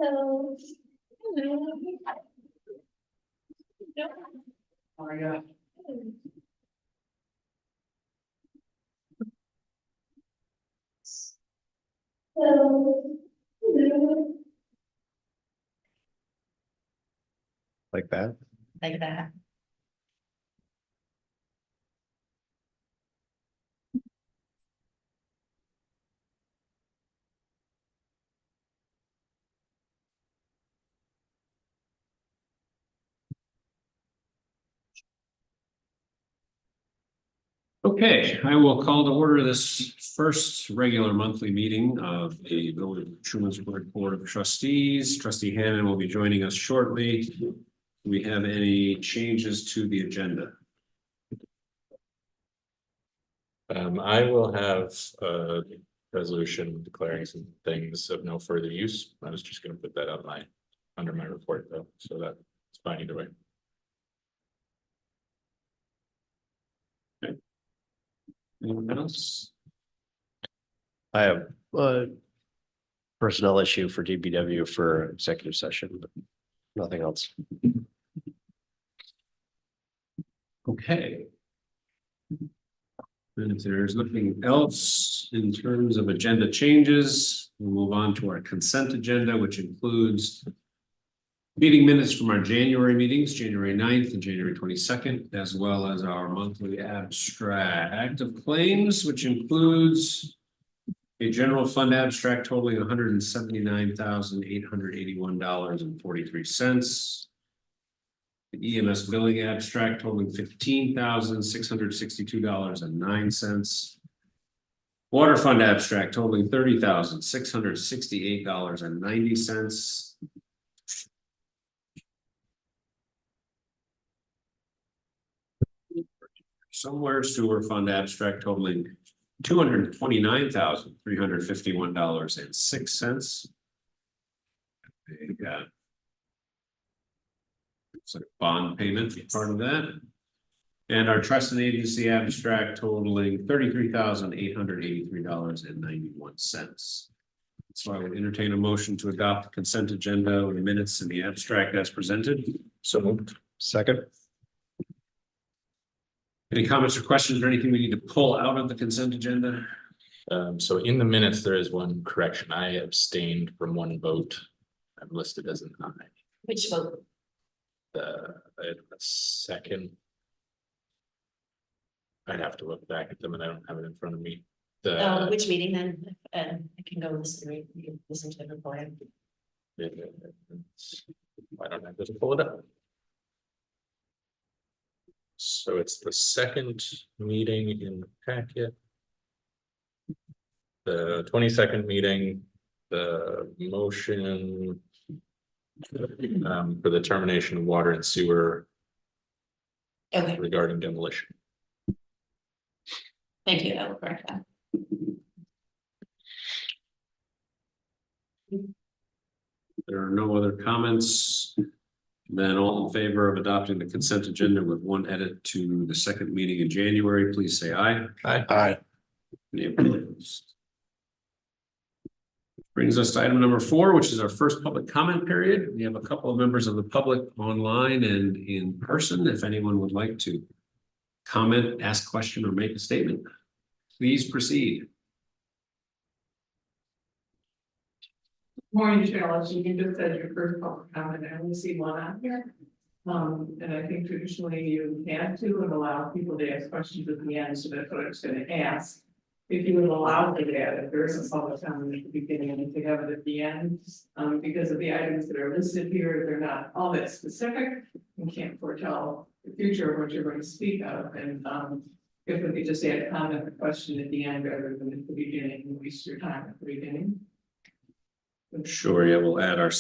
So, Oh my God. Like that. like that. Okay, I will call to order this first regular monthly meeting of the Village of Trumansburg Board of Trustees. Trustee Hannan will be joining us shortly. Do we have any changes to the agenda? I will have a resolution declaring some things of no further use. I was just gonna put that on under my report though, so that's fine either way. Anyone else? I have a personnel issue for DPW for executive session, but nothing else. Okay. And if there's nothing else in terms of agenda changes, we'll move on to our consent agenda, which includes meeting minutes from our January meetings, January 9th and January 22nd, as well as our monthly abstract of claims, which includes a general fund abstract totaling $179,881.43. The EMS billing abstract totaling $15,662.09. Water fund abstract totaling $30,668.90. Somewhere sewer fund abstract totaling $229,351.06. It's like bond payment part of that. And our trust and agency abstract totaling $33,883.91. So I would entertain a motion to adopt the consent agenda with the minutes and the abstract as presented. So moved. Second. Any comments or questions or anything we need to pull out of the consent agenda? So in the minutes, there is one correction. I abstained from one vote. I'm listed as an aye. Which vote? A second. I'd have to look back at them and I don't have it in front of me. Which meeting then? I can go listen to the recording. Why don't I just pull it up? So it's the second meeting in the packet. The 22nd meeting, the motion for the termination of water and sewer Okay, regarding demolition. thank you. I will correct that. There are no other comments. Then all in favor of adopting the consent agenda with one edit to the second meeting in January, please say aye. Aye. Any opposed? Brings us to item number 4, which is our first public comment period. We have a couple of members of the public online and in person. If anyone would like to comment, ask a question, or make a statement, please proceed. Morning, Cheryl. So you just said your first public comment. I only see one on here. And I think traditionally you had to and allow people to ask questions at the end. So that's what I was going to ask. If you would allow for that, if there is a public comment at the beginning and to have it at the end, because of the items that are listed here, they're not all that specific. You can't foretell the future of what you're going to speak of. And if we could just add a comment or question at the end rather than at the beginning, and waste your time at the beginning. Sure, yeah, we'll add our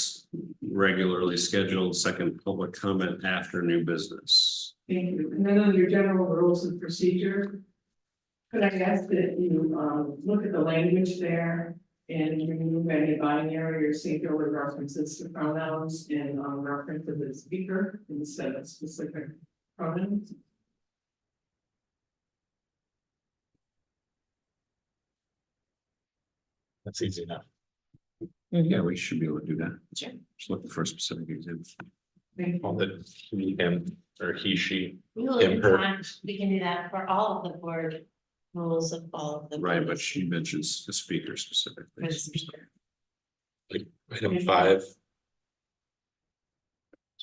regularly scheduled second public comment after new business. Thank you. And then on your general rules of procedure, could I ask that you look at the language there and remove any binary or singular references to pronouns and reference to the speaker instead of specific pronouns? That's easy enough. Yeah, we should be able to do that. Sure. Just look for specific examples. All that he, him, or he, she. We will, Him, her. we can do that for all of the board rules of all of the. Right, but boards. she mentions the speaker specifically. For the speaker. Like item 5. It's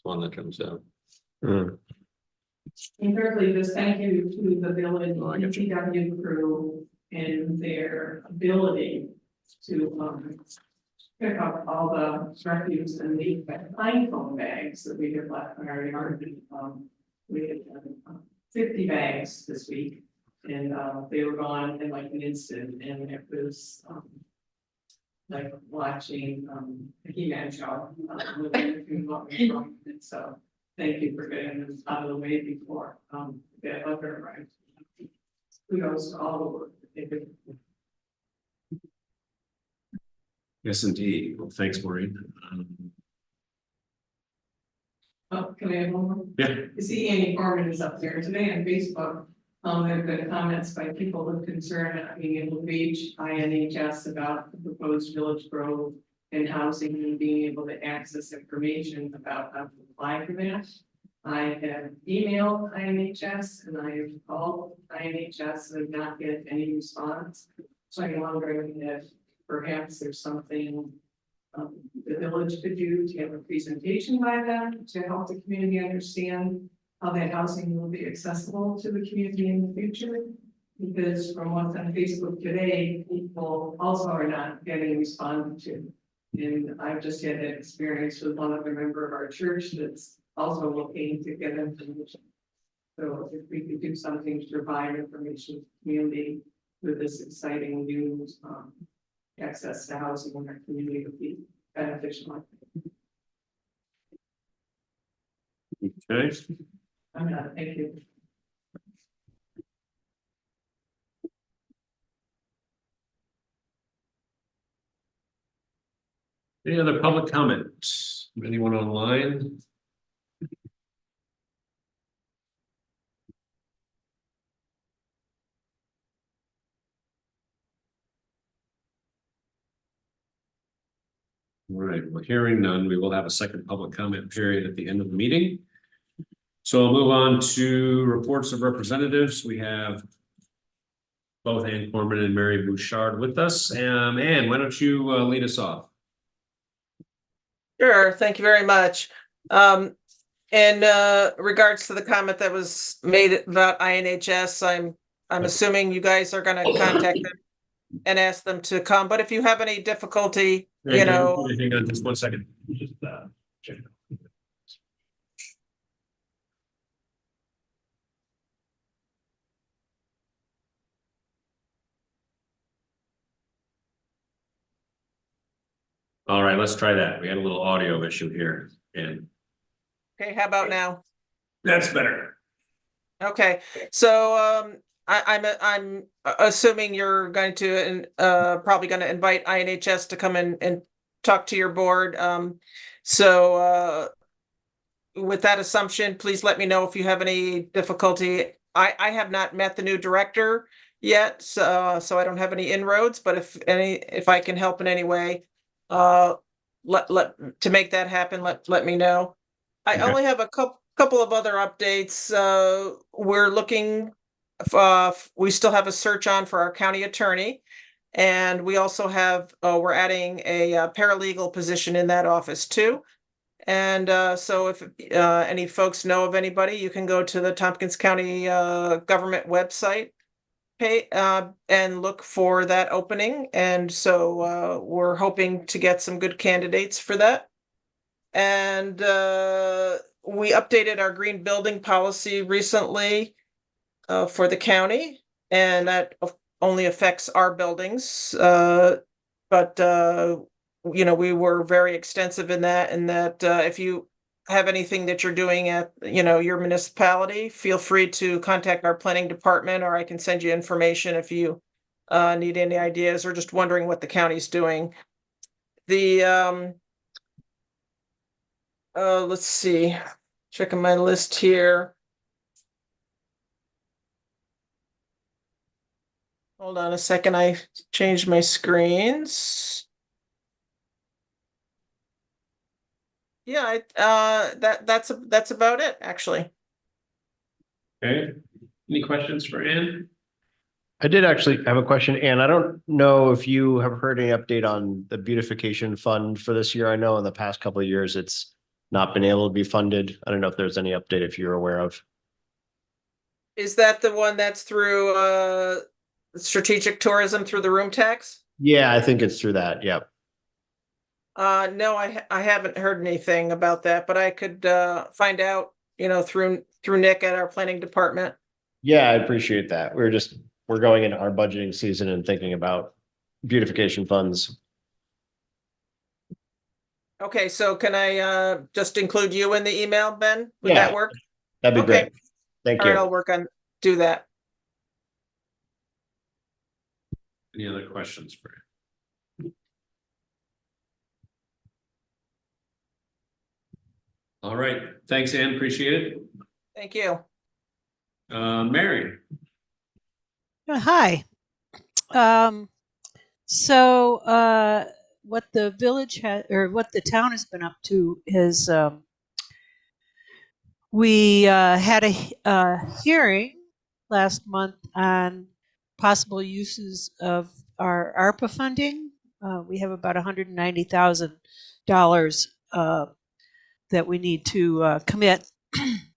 one that comes out. Hmm. And thirdly, just thank you to the village Oh, I got you. DPW crew and their ability to pick up all the refuse and the pine cone bags that we have left in our yard. We had 50 bags this week, and they were gone in like an instant, and it was like watching a He-Man show. And so thank you for getting this out of the way before the other right. Kudos to all the work that they did. Yes, indeed. Well, thanks, Maureen. Oh, can I have one more? Yeah. You see Annie Corman is up there today on Facebook. There have been comments by people with concern at being able to reach INHS about the proposed village growth and housing and being able to access information about how to apply for that. I have emailed INHS and I have called INHS and have not get any response. So I'm wondering if perhaps there's something the village could do to have a presentation by them to help the community understand how that housing will be accessible to the community in the future. Because from what's on Facebook today, people also are not getting responded to. And I've just had that experience with one other member of our church that's also looking to get information. So if we could do something to provide information to the community with this exciting new access to housing in our community would be beneficial. Okay. I'm not, thank you. Any other public comment? Anyone online? All right, well, hearing none, we will have a second public comment period at the end of the meeting. So I'll move on to reports of representatives. We have both Ann Corman and Mary Bouchard with us. Ann, why don't you lead us off? Sure, thank you very much. In regards to the comment that was made about INHS, I'm assuming you guys are gonna contact them and ask them to come, but if you have any difficulty, you know. Hang on just one second. Just, check. All right, let's try that. We had a little audio issue here, and Okay, how about now? that's better. Okay, so I'm assuming you're going to probably going to invite INHS to come in and talk to your board. So with that assumption, please let me know if you have any difficulty. I have not met the new director yet, so I don't have any inroads, but if I can help in any way, to make that happen, let me know. I Okay. only have a couple of other updates. We're looking, we still have a search on for our county attorney. And we also have, we're adding a paralegal position in that office too. And so if any folks know of anybody, you can go to the Tompkins County government website and look for that opening. And so we're hoping to get some good candidates for that. And we updated our green building policy recently for the county, and that only affects our buildings. But you know, we were very extensive in that, and that if you have anything that you're doing at, you know, your municipality, feel free to contact our planning department, or I can send you information if you need any ideas or just wondering what the county's doing. The let's see, checking my list here. Hold on a second, I changed my screens. Yeah, that's about it, actually. Okay, any questions for Ann? I did actually have a question, and I don't know if you have heard any update on the beautification fund for this year. I know in the past couple of years, it's not been able to be funded. I don't know if there's any update if you're aware of. Is that the one that's through strategic tourism through the room tax? Yeah, I think it's through that. Yeah. No, I haven't heard anything about that, but I could find out, through Nick at our planning department. Yeah, I appreciate that. We're going into our budgeting season and thinking about beautification funds. Okay, so can I just include you in the email, Ben? Would Yeah. that work? That'd be Okay. great. Thank All right, I'll you. work on do that. Any other questions for Ann? All right, thanks, Ann, appreciate it. Thank you. Mary, Hi. Um, so what the village had, or what the town has been up to is we had a hearing last month on possible uses of our ARPA funding. We have about $190,000 that we need to commit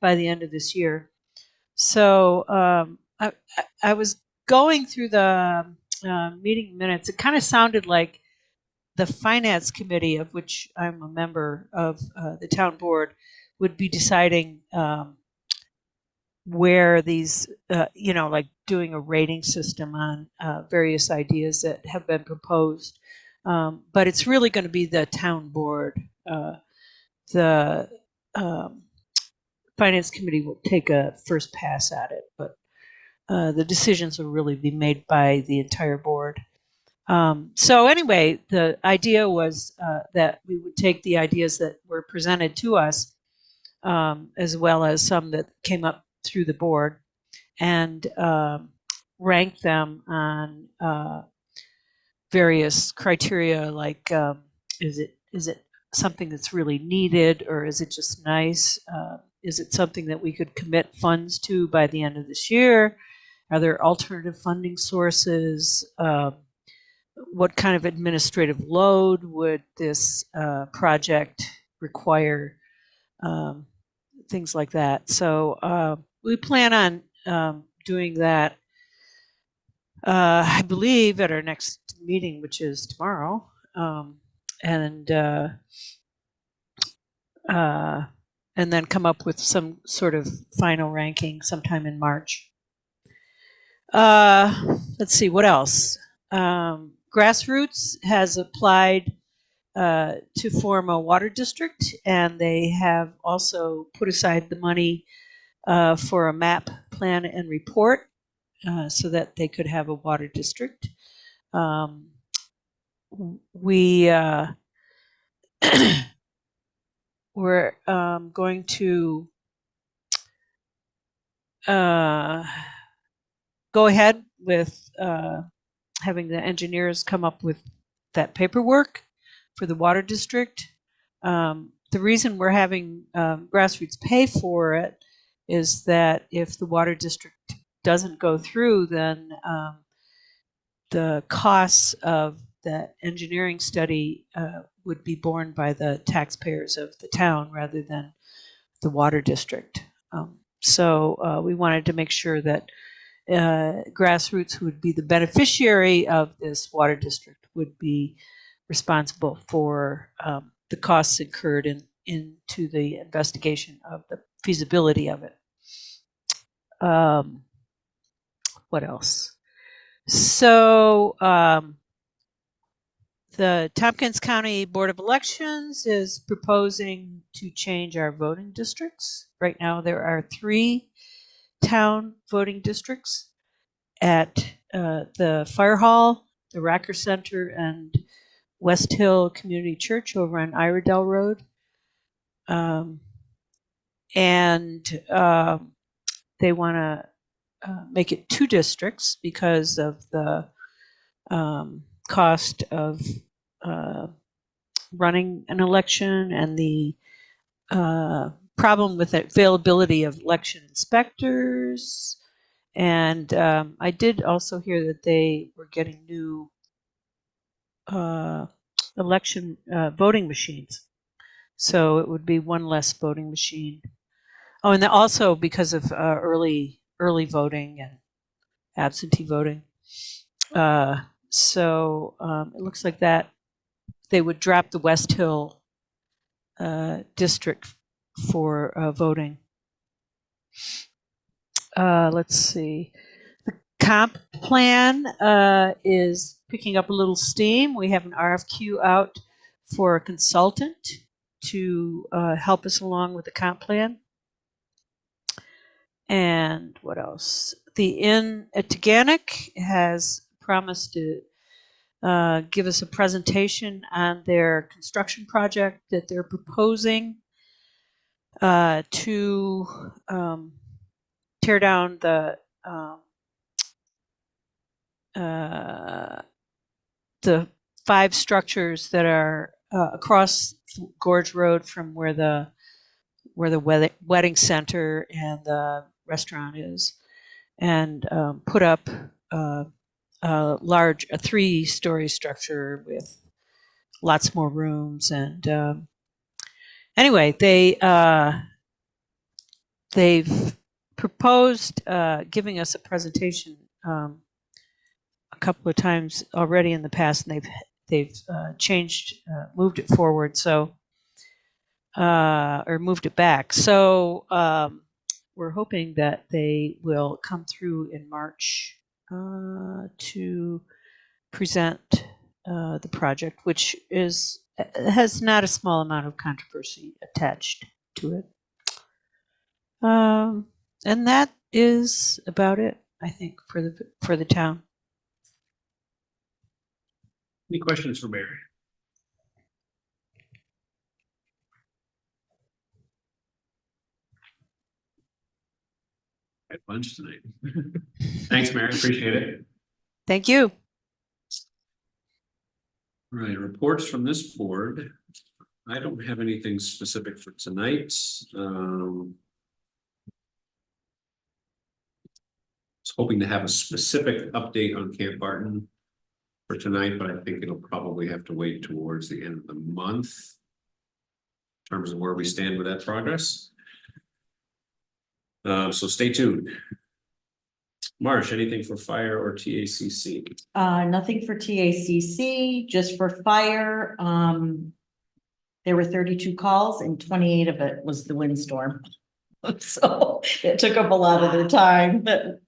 by the end of this year. So I was going through the meeting minutes. It kind of sounded like the finance committee, of which I'm a member of the town board, would be deciding where these, like doing a rating system on various ideas that have been proposed. But it's really going to be the town board. The finance committee will take a first pass at it, but the decisions will really be made by the entire board. So anyway, the idea was that we would take the ideas that were presented to us, as well as some that came up through the board, and rank them on various criteria, like is it something that's really needed, or is it just nice? Is it something that we could commit funds to by the end of this year? Are there alternative funding sources? What kind of administrative load would this project require? Things like that. So we plan on doing that, I believe, at our next meeting, which is tomorrow. And then come up with some sort of final ranking sometime in March. Let's see, what else? Grassroots has applied to form a water district, and they have also put aside the money for a map, plan, and report so that they could have a water district. We're going to go ahead with having the engineers come up with that paperwork for the water district. The reason we're having Grassroots pay for it is that if the water district doesn't go through, then the costs of that engineering study would be borne by the taxpayers of the town rather than the water district. So we wanted to make sure that Grassroots, who would be the beneficiary of this water district, would be responsible for the costs incurred into the investigation of the feasibility of it. What else? So the Tompkins County Board of Elections is proposing to change our voting districts. Right now there are 3 town voting districts at the Fire Hall, the Racker Center, and West Hill Community Church over on Iredell Road. They want to make it 2 districts because of the cost of running an election and the problem with the availability of election inspectors. And I did also hear that they were getting new election voting machines. So it would be one less voting machine. Oh, and also because of early voting and absentee voting. So it looks like that they would drop the West Hill district for voting. Let's see. The comp plan is picking up a little steam. We have an RFQ out for a consultant to help us along with the comp plan. And what else? The Inn at Taganic has promised to give us a presentation on their construction project that they're proposing to tear down the 5 structures that are across Gorge Road from where the wedding center and the restaurant is, and put up a 3-story structure with lots more rooms. And anyway, they've proposed giving us a presentation a couple of times already in the past, and they've moved it forward. So or moved it back. So we're hoping that they will come through in March to present the project, which has not a small amount of controversy attached to it. And that is about it, I think, for the town. Any questions for Mary? At lunch tonight. Thanks, Mary. Appreciate it. Thank you. All right, reports from this board. I don't have anything specific for tonight. Was hoping to have a specific update on Camp Barton for tonight, but I think it'll probably have to wait towards the end of the month in terms of where we stand with that progress. So stay tuned. Marsh, anything for fire or TACC? Nothing for TACC, just for fire. There were 32 calls and 28 of it was the windstorm. So it took up a lot of their time, but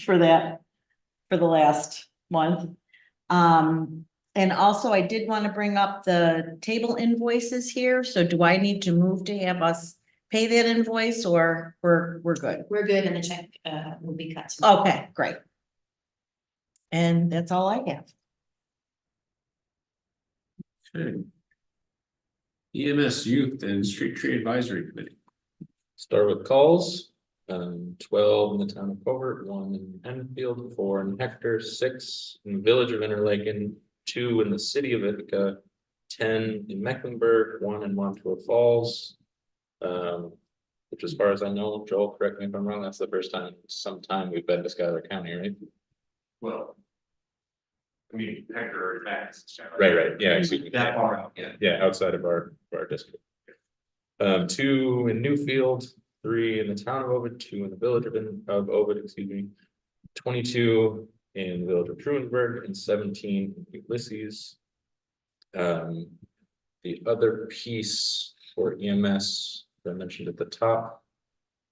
for the last month. And also I did want to bring up the table invoices here. So do I need to move to have us pay that invoice, or we're good? We're good, and the check will be cut. Okay, great. And that's all I have. Okay. EMS Youth and Street Tree Advisory Committee. Start with calls. 12 in the town of Covert, 1 in Enfield, 4 in Hector, 6 in the village of Interlaken, 2 in the city of Ithaca, 10 in Mecklenburg, 1 in Montour Falls. Which, as far as I know, Joel, correct me if I'm wrong, that's the first time in some time we've been to Schuyler County, right? Well, I mean, Hector or Max. Right, yeah, excuse me. That far out, yeah. Yeah, outside of our district. 2 in Newfield, 3 in the town of Ovid, 2 in the village of Ovid, excuse me. 22 in the village of Truinsburg, and 17 in Ulysses. The other piece for EMS that I mentioned at the top.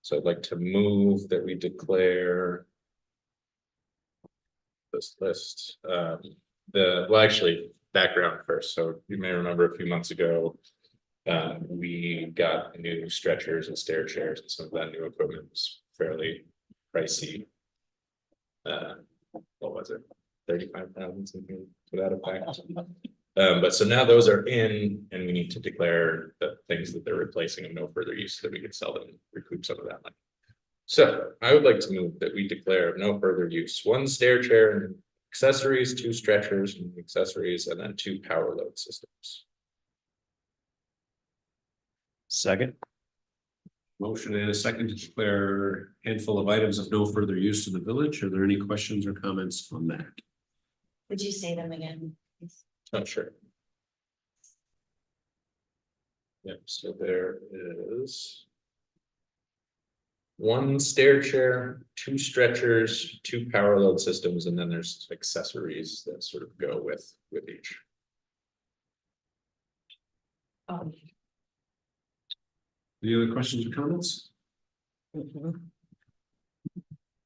So I'd like to move that we declare this list. Well, actually, background first. So you may remember a few months ago, we got new stretchers and stair chairs, and some of that new equipment was fairly pricey. What was it? 35,000, something to that effect. But so now those are in, and we need to declare the things that they're replacing of no further use so that we can sell them and recoup some of that money. So I would like to move that we declare of no further use 1 stair chair and accessories, 2 stretchers and accessories, and then 2 power load systems. Second. Motion and a second to declare handful of items of no further use to the village. Are there any questions or comments on that? Would you say them again? Not sure. Yep, so there is. One stair chair, two stretchers, two power load systems, and then there's accessories that sort of go with each. Any other questions or comments?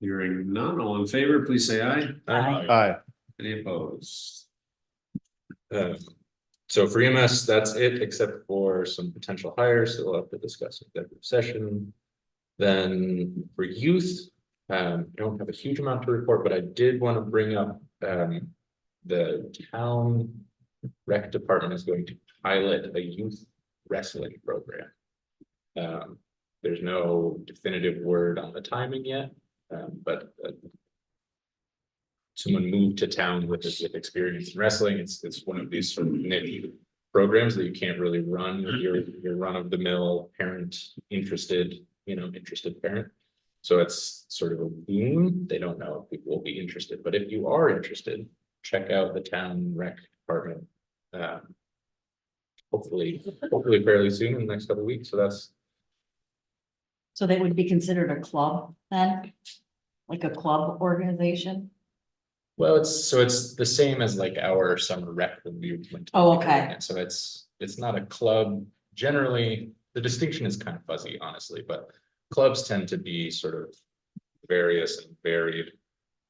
Hearing none, all in favor, please say aye. Aye. Any opposed? So for EMS, that's it, except for some potential hires that we'll have to discuss in executive session. Then for youth, I don't have a huge amount to report, but I did want to bring up, the town rec department is going to pilot a youth wrestling program. There's no definitive word on the timing yet, but someone moved to town with experience in wrestling. It's one of these sort of niche programs that you can't really run with your run of the mill parent interested parent. So it's sort of a boom. They don't know if people will be interested, but if you are interested, check out the town rec department. Hopefully fairly soon in the next couple of weeks. So that's. So they would be considered a club then? Like a club organization? Well, it's the same as like our summer rec when we went. Oh, okay. So it's not a club. Generally, the distinction is kind of fuzzy, honestly, but clubs tend to be sort of various and varied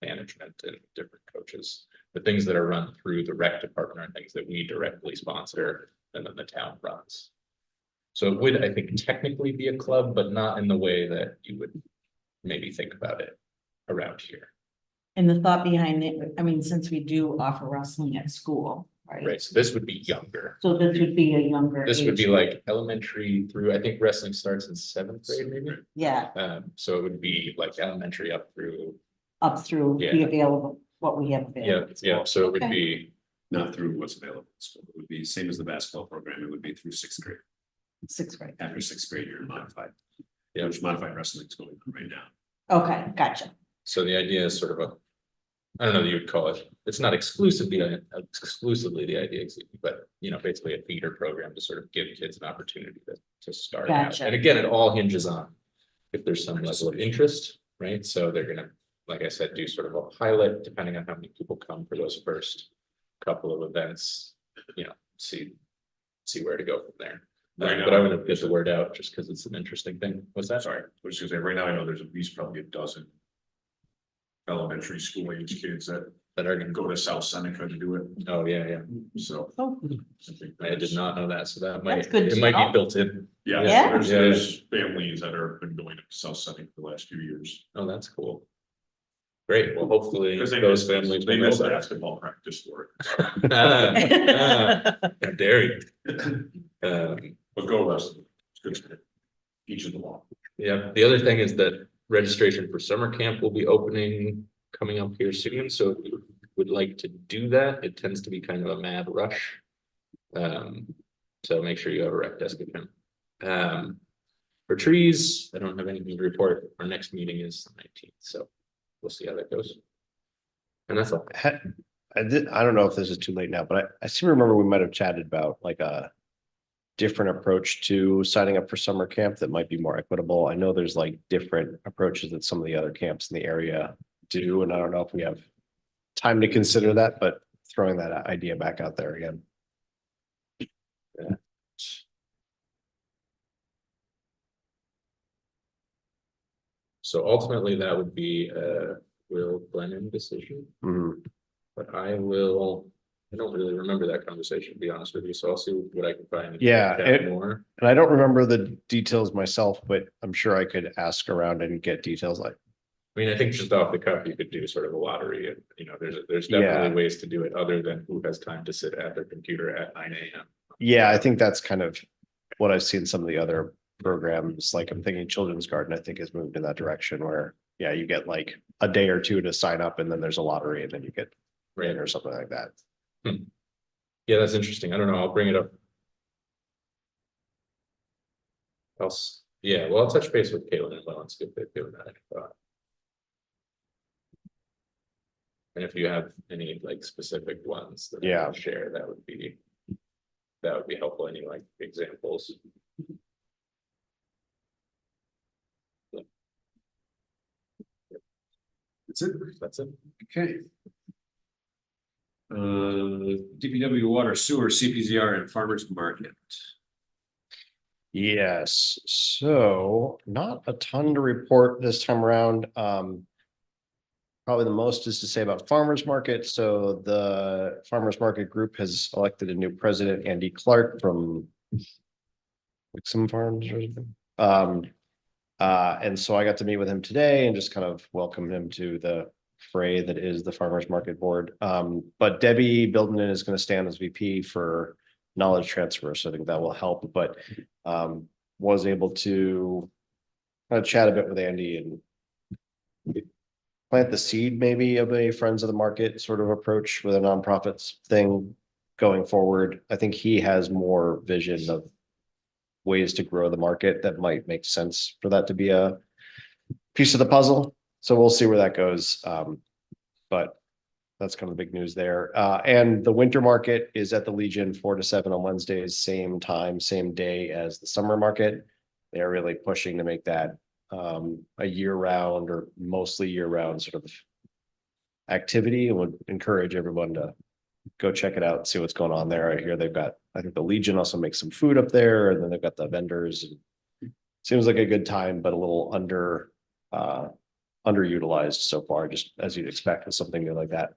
management and different coaches. The things that are run through the rec department are things that we directly sponsor and then the town runs. So it would, I think, technically be a club, but not in the way that you would maybe think about it around here. And the thought behind it, I mean, since we do offer wrestling at school, right? Right, so this would be younger. So this would be a younger. This would be age. like elementary through, I think wrestling starts in 7th grade maybe. Yeah, So it would be like elementary up through, up through the Yeah. available, what we have yeah, available. yeah, so it would Okay. be, Not through what's available in school. It would be same as the basketball program. It would be through 6th grade. 6th grade. After 6th grade, you're modified. Yeah. Which modified wrestling is going on right now. Okay, gotcha. so the idea is sort of I don't know that you would call it, it's not exclusively the idea, but basically a feeder program to sort of give kids an opportunity to start out. Gotcha. And again, it all hinges on if there's some level of interest, right? So they're gonna, like I said, do sort of a pilot, depending on how many people come for those first couple of events, see where to go from there. Right But I now, would get the word out just because it's an interesting thing. What's that? sorry, I was gonna say, right now, I know there's at least probably a dozen elementary school age kids that That are gonna go to South Seneca to do it, Oh, yeah. so. Oh, I think I did that's- not know that, so that That's good it to might know. be built in. Yeah, Yeah. there's families that are been going to South Seneca for the last few years. Oh, that's cool. Great, well, hopefully Because those families. They will know miss out. basketball practice for it. How dare you? But go wrestling. It's good. Each of the law. Yeah, the other thing is that registration for summer camp will be opening, coming up here soon, so if you would like to do that, it tends to be kind of a mad rush. So make sure you have a rec desk account. For trees, I don't have anything to report. Our next meeting is the 19th, so we'll see how that goes. And that's all. I don't know if this is too late now, but I seem to remember we might have chatted about like a different approach to signing up for summer camp that might be more equitable. I know there's like different approaches that some of the other camps in the area do, and I don't know if we have time to consider that, but throwing that idea back out there again. So ultimately, that would be a Will Glennon decision, Mhm. but I don't really remember that conversation, to be honest with you, so I'll see what I can find. Yeah, Chat more. And I don't remember the details myself, but I'm sure I could ask around and get details like. I mean, I think just off the cuff, you could do sort of a lottery and, there's Yeah. definitely ways to do it other than who has time to sit at their computer at 9 AM. Yeah, I think that's kind of what I've seen some of the other programs, like I'm thinking Children's Garden, I think has moved in that direction where, yeah, you get like a day or two to sign up and then there's a lottery and then you get in or something like that. Yeah, that's interesting. I don't know. I'll bring it up. Else, yeah, well, I'll touch base with Caitlin as well and see if they've given that any thought. And if you have any like specific ones that Yeah. you can share, that would be helpful, any like examples. That's it. That's it. Okay. DPW water sewer CPZR and farmers market. Yes, so not a ton to report this time around. Probably the most is to say about farmers market. So the farmers market group has elected a new president, Andy Clark from Wixom Farms or something. And so I got to meet with him today and just kind of welcome him to the fray that is the farmers market board. But Debbie Bildenen is going to stand as VP for knowledge transfer, so I think that will help. But was able to kind of chat a bit with Andy and plant the seed maybe of a friends of the market sort of approach with a nonprofits thing going forward. I think he has more vision of ways to grow the market that might make sense for that to be a piece of the puzzle. So we'll see where that goes. But that's kind of the big news there. And the winter market is at the Legion 4 to 7 on Wednesdays, same time, same day as the summer market. They're really pushing to make that a year-round or mostly year-round sort of activity, and would encourage everyone to go check it out and see what's going on there. I hear they've got, I think the Legion also makes some food up there, and then they've got the vendors. And seems like a good time, but a little underutilized so far, just as you'd expect with something new like that.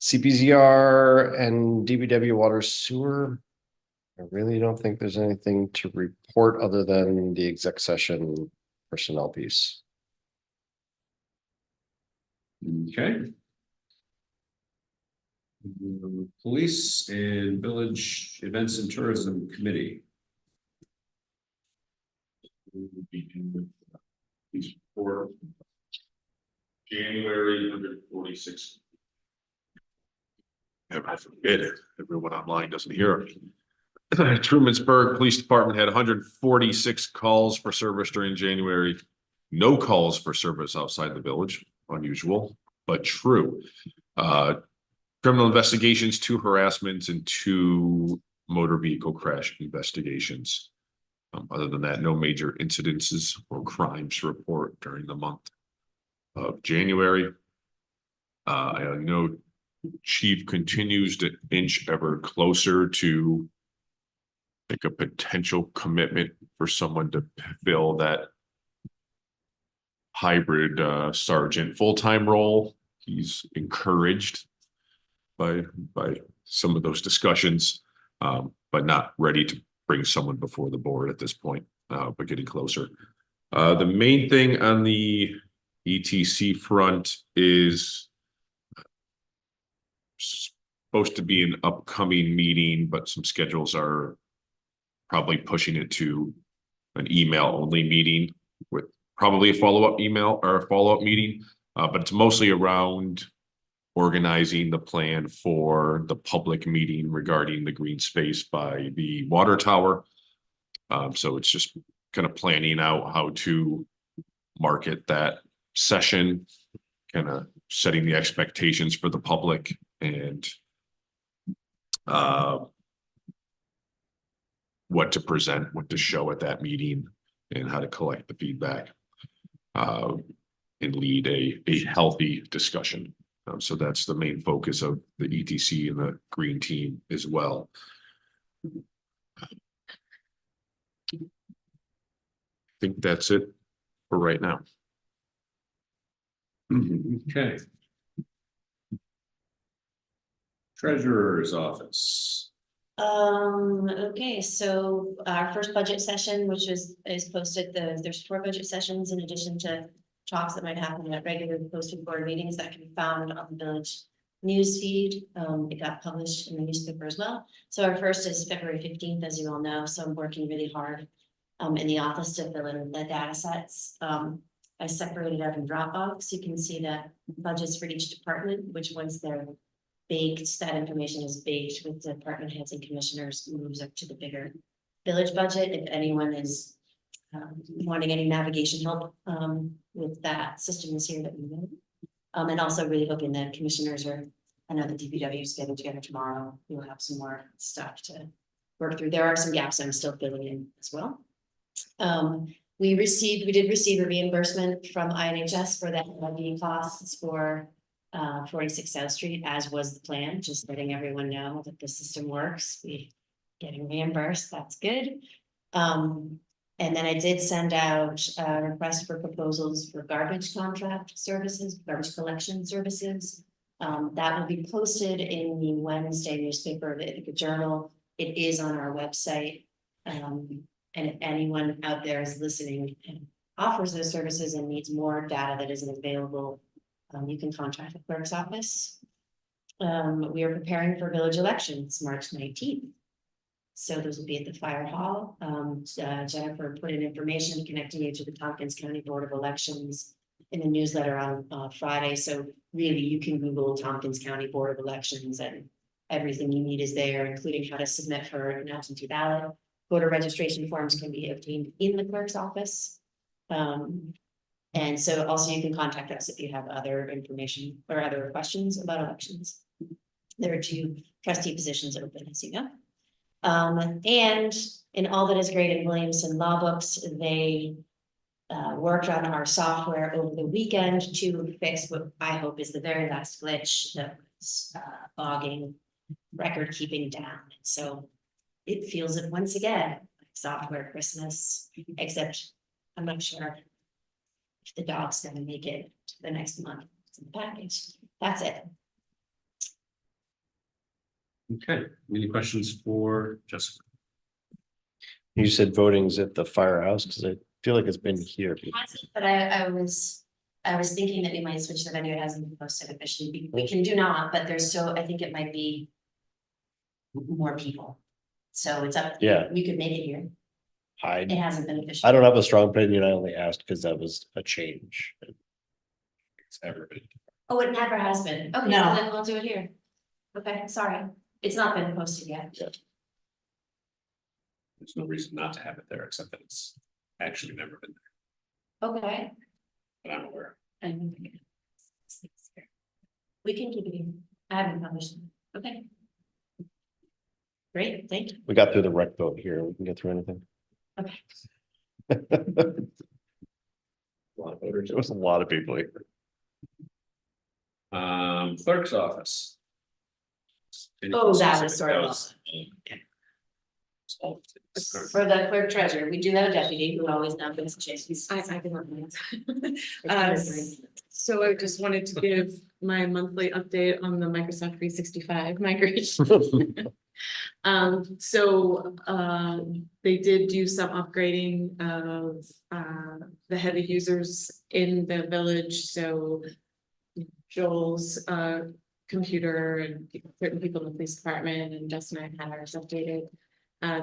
CPZR and DBW water sewer. I really don't think there's anything to report other than the exec session personnel piece. Okay. Police and village events and tourism committee. For January 146. Heaven forbid it, everyone online doesn't hear me. Trumansburg Police Department had 146 calls for service during January. No calls for service outside the village, unusual, but true. Criminal investigations, 2 harassments, and 2 motor vehicle crash investigations. Other than that, no major incidences or crimes to report during the month of January. I know Chief continues to inch ever closer to like a potential commitment for someone to fill that hybrid sergeant full-time role. He's encouraged by some of those discussions, but not ready to bring someone before the board at this point, but getting closer. The main thing on the ETC front is supposed to be an upcoming meeting, but some schedules are probably pushing it to an email only meeting with probably a follow-up email or a follow-up meeting. But it's mostly around organizing the plan for the public meeting regarding the green space by the water tower. So it's just kind of planning out how to market that session, kind of setting the expectations for the public, and what to present, what to show at that meeting, and how to collect the feedback and lead a healthy discussion. So that's the main focus of the ETC and the green team as well. I think that's it for right now. Okay. Treasurer's office. Okay, so our first budget session, which is posted, there's 4 budget sessions in addition to talks that might happen at regular posted board meetings that can be found on the village news feed. It got published in the newspaper as well. So our first is February 15th, as you all know, so I'm working really hard in the office to fill in the data sets. I separated out in Dropbox. You can see that budgets for each department, which once they're baked, that information is baked with the department heads and commissioners, moves up to the bigger village budget, if anyone is wanting any navigation help with that system this year that we know. And also really hoping that commissioners are, I know the DPW is getting together tomorrow, we'll have some more stuff to work through. There are some gaps I'm still filling in as well. We did receive a reimbursement from INHS for that levy costs for 46 South Street, as was the plan, just letting everyone know that the system works. We getting reimbursed, that's good. And then I did send out a request for proposals for garbage contract services, garbage collection services. That will be posted in the Wednesday newspaper of the Ithaca Journal. It is on our website. And if anyone out there is listening and offers those services and needs more data that isn't available, you can contact the clerk's office. We are preparing for village elections, March 19th. So those will be at the fire hall. Jennifer put in information connecting you to the Tompkins County Board of Elections in the newsletter on Friday. So really you can Google Tompkins County Board of Elections and everything you need is there, including how to submit for an absentee ballot. Voter registration forms can be obtained in the clerk's office. And so also you can contact us if you have other information or other questions about elections. There are 2 trustee positions open, as you know. And in all that is great in Williamson Law Books, they worked on our software over the weekend to fix what I hope is the very last glitch that was bogging record keeping down. So it feels it once again, like software Christmas, except I'm not sure if the dog's gonna make it to the next month. It's in the package. That's it. Okay, any questions for Jessica? You said voting's at the firehouse, because I feel like it's been here. But I was thinking that we might switch the venue. It hasn't been posted officially. We can do not, but there's I think it might be more people. So it's up. Yeah. We could make it here. It hasn't been official. I don't have a strong opinion. I only asked because that was a change. It's ever been. Oh, it never has been. Okay, No. so then we'll do it here. Okay, sorry. It's not been posted yet. There's no reason not to have it there, except that it's actually never been there, Okay. but I'm aware. And we can keep it here. I haven't published it. Okay. Great, thank you. We got through the rec vote here. We can get through anything. Okay. A lot of voters. There was a lot of people here. Clerk's office. Any Oh, that specific- was sort of was- all things. For the clerk treasurer, we do have a deputy who always now brings changes. I can work on it. So I just wanted to give my monthly update on the Microsoft 365 migration. They did do some upgrading of the heavy users in the village, so Joel's computer and certain people in the police department and Justin and I had ours updated.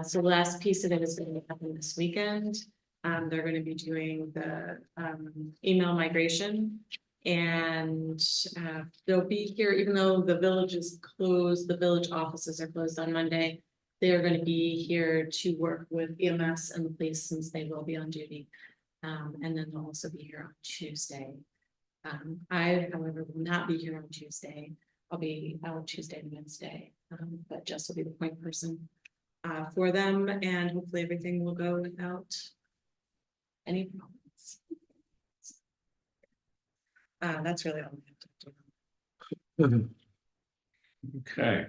So the last piece of it is going to happen this weekend. They're going to be doing the email migration. And they'll be here, even though the village is closed, the village offices are closed on Monday. They are going to be here to work with EMS and the police since they will be on duty. And then they'll also be here on Tuesday. I, however, will not be here on Tuesday. I'll be out Tuesday and Wednesday, but Jess will be the point person for them, and hopefully everything will go without any problems. That's really all I have to do. Okay.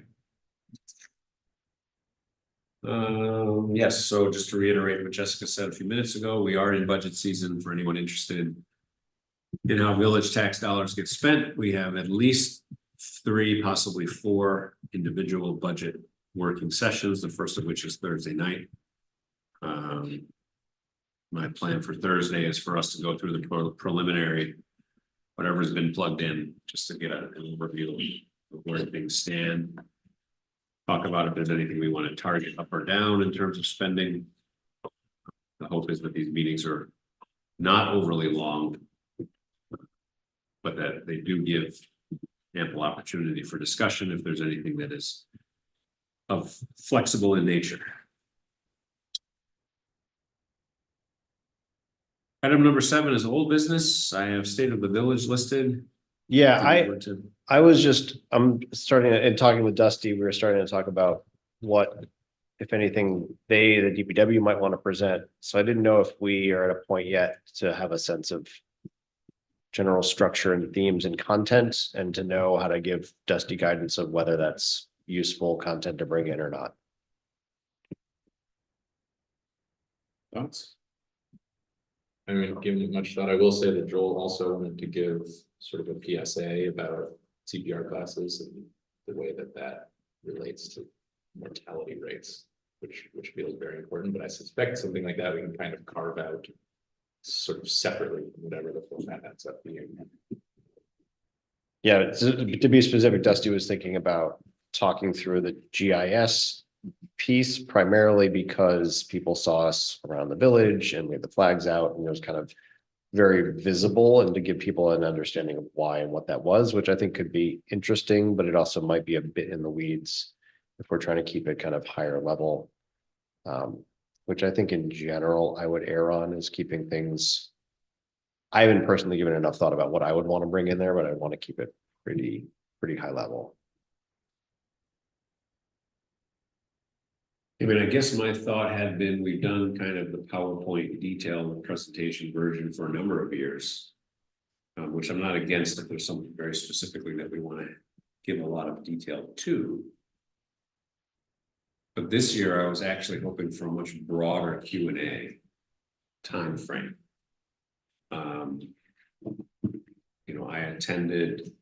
Yes, so just to reiterate what Jessica said a few minutes ago, we are in budget season for anyone interested in how village tax dollars get spent. We have at least 3, possibly 4 individual budget working sessions, the first of which is Thursday night. My plan for Thursday is for us to go through the preliminary, whatever's been plugged in, just to get an overview of where things stand. Talk about if there's anything we want to target up or down in terms of spending. The hope is that these meetings are not overly long, but that they do give ample opportunity for discussion if there's anything that is of flexible in nature. Item number 7 is old business. I have state of the village listed. Yeah, Did you want to- I was just, I'm starting and talking with Dusty, we were starting to talk about what, if anything, the DPW might want to present. So I didn't know if we are at a point yet to have a sense of general structure and themes and content, and to know how to give Dusty guidance of whether that's useful content to bring in or not. Thoughts? I mean, giving it much thought, I will say that Joel also wanted to give sort of a PSA about CPR classes and the way that that relates to mortality rates, which feels very important, but I suspect something like that we can kind of carve out sort of separately, whatever the format ends up being. Yeah, to be specific, Dusty was thinking about talking through the GIS piece primarily because people saw us around the village and we had the flags out and it was kind of very visible, and to give people an understanding of why and what that was, which I think could be interesting, but it also might be a bit in the weeds if we're trying to keep it kind of higher level. Which I think in general I would err on is keeping things. I haven't personally given enough thought about what I would want to bring in there, but I want to keep it pretty high level. I mean, I guess my thought had been, we've done kind of the PowerPoint detailed presentation version for a number of years. Which I'm not against if there's something very specifically that we want to give a lot of detail to. But this year I was actually hoping for a much broader Q&A time frame. You know, I attended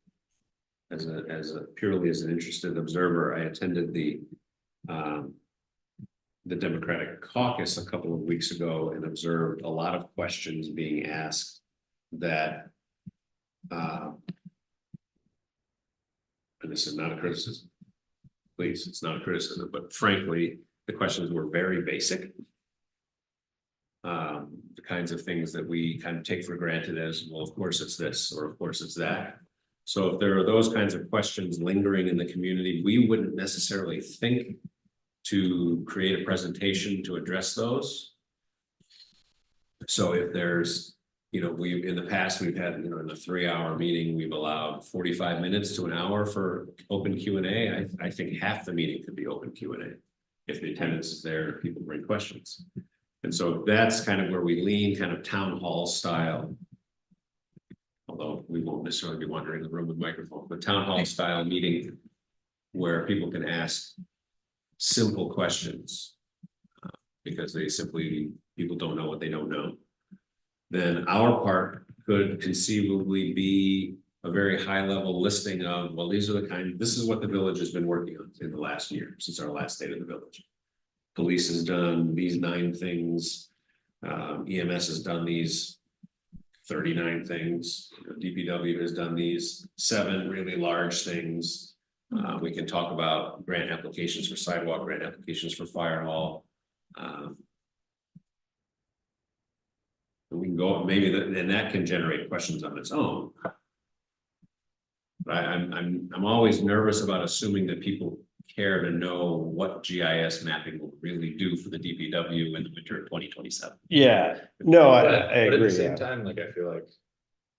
as a purely as an interested observer, I attended the Democratic caucus a couple of weeks ago and observed a lot of questions being asked that and this is not a criticism, please, it's not a criticism, but frankly, the questions were very basic. The kinds of things that we kind of take for granted as, well, of course it's this, or of course it's that. So if there are those kinds of questions lingering in the community, we wouldn't necessarily think to create a presentation to address those. So if there's, you know, in the past, we've had, you know, in a 3-hour meeting, we've allowed 45 minutes to an hour for open Q&A. I think half the meeting could be open Q&A. If the attendance is there, people bring questions. And so that's kind of where we lean, kind of town hall style. Although we won't necessarily be wandering the room with microphone, but town hall style meeting where people can ask simple questions because people don't know what they don't know. Then our part could conceivably be a very high level listing of, well, this is what the village has been working on in the last year, since our last state of the village. Police has done these 9 things. EMS has done these 39 things. DPW has done these 7 really large things. We can talk about grant applications for sidewalk, grant applications for fire hall. We can go, maybe and that can generate questions on its own. But I'm always nervous about assuming that people care to know what GIS mapping will really do for the DPW in the winter of 2027. Yeah, no, I But at agree. the same Yeah. time, like, I feel like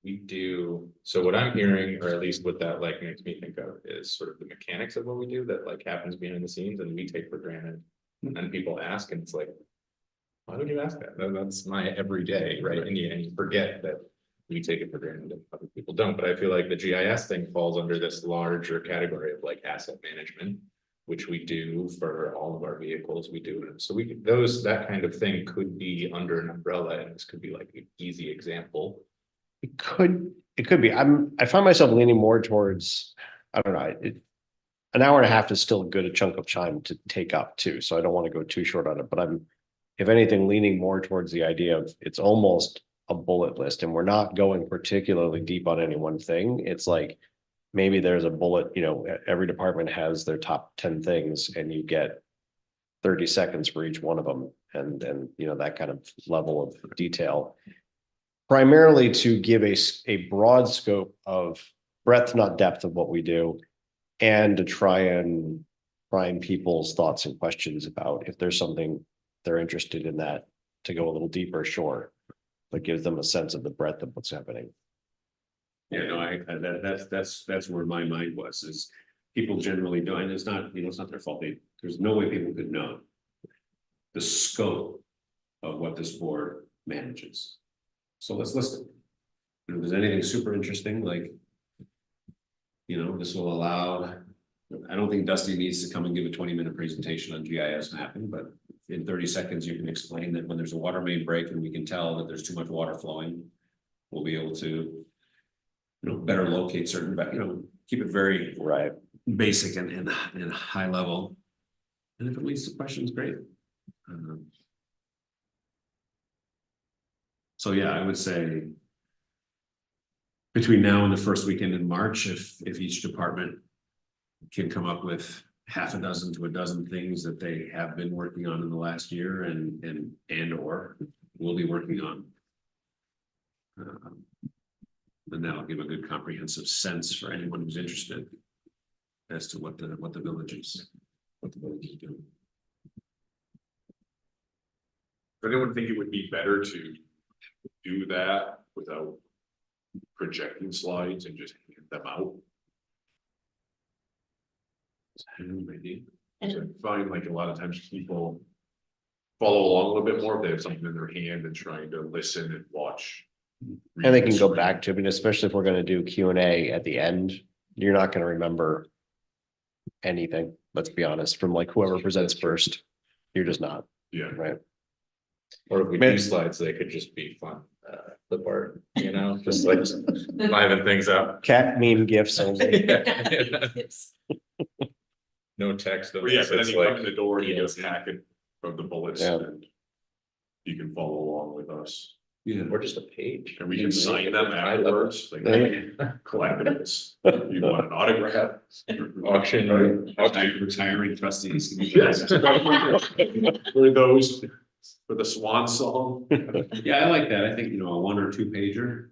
we do, so what I'm hearing, or at least what that like makes me think of, is sort of the mechanics of what we do that like happens behind the scenes and we take for granted. And people ask and it's like, why would you ask that? That's my everyday, right? And you forget that we take it for granted and other people don't. But I feel like the GIS thing falls under this larger category of like asset management, which we do for all of our vehicles. We do it. So that kind of thing could be under an umbrella, and this could be like an easy example. It could be. I find myself leaning more towards, I don't know, an hour and a half is still a good chunk of time to take up too. So I don't want to go too short on it, but I'm, if anything, leaning more towards the idea of it's almost a bullet list and we're not going particularly deep on any one thing. It's like, maybe there's a bullet, you know, every department has their top 10 things and you get 30 seconds for each one of them. And you know, that kind of level of detail, primarily to give a broad scope of breadth, not depth of what we do, and to try and prime people's thoughts and questions about if there's something they're interested in, that to go a little deeper, sure. That gives them a sense of the breadth of what's happening. Yeah, no, that's where my mind was, is people generally don't, and it's not, it's not their fault. There's no way people could know the scope of what this board manages. So let's listen. If there's anything super interesting, like, this will allow, I don't think Dusty needs to come and give a 20-minute presentation on GIS mapping, but in 30 seconds, you can explain that when there's a water main break and we can tell that there's too much water flowing, we'll be able to, better locate certain, but, keep it very Right. basic and high level. And if it leads to questions, great. So yeah, I would say between now and the first weekend in March, if each department can come up with half a dozen to a dozen things that they have been working on in the last year or will be working on. Then that'll give a good comprehensive sense for anyone who's interested as to what the village is doing. Does anyone think it would be better to do that without projecting slides and just hand them out? I find like a lot of times people follow along a little bit more if they have something in their hand and trying to listen and watch. And they can go back to, but especially if we're gonna do Q&A at the end, you're not gonna remember anything, let's be honest, from like whoever presents first. You're just not, Yeah. right? Or if we do slides, they could just be fun, clip art, just like liven things up. Cat meme gifts only. No text. But yeah, but then It's you come like in the door and you get a DLC. packet of the bullets Yeah. and you can follow along with us. Yeah. Or just a page. And we can sign them High level. afterwards, like Yeah. collectibles. You want an autograph? Auction. Retiring trustees. Yes. For those, for the swan song. Yeah, I like that. I think, a 1 or 2 pager,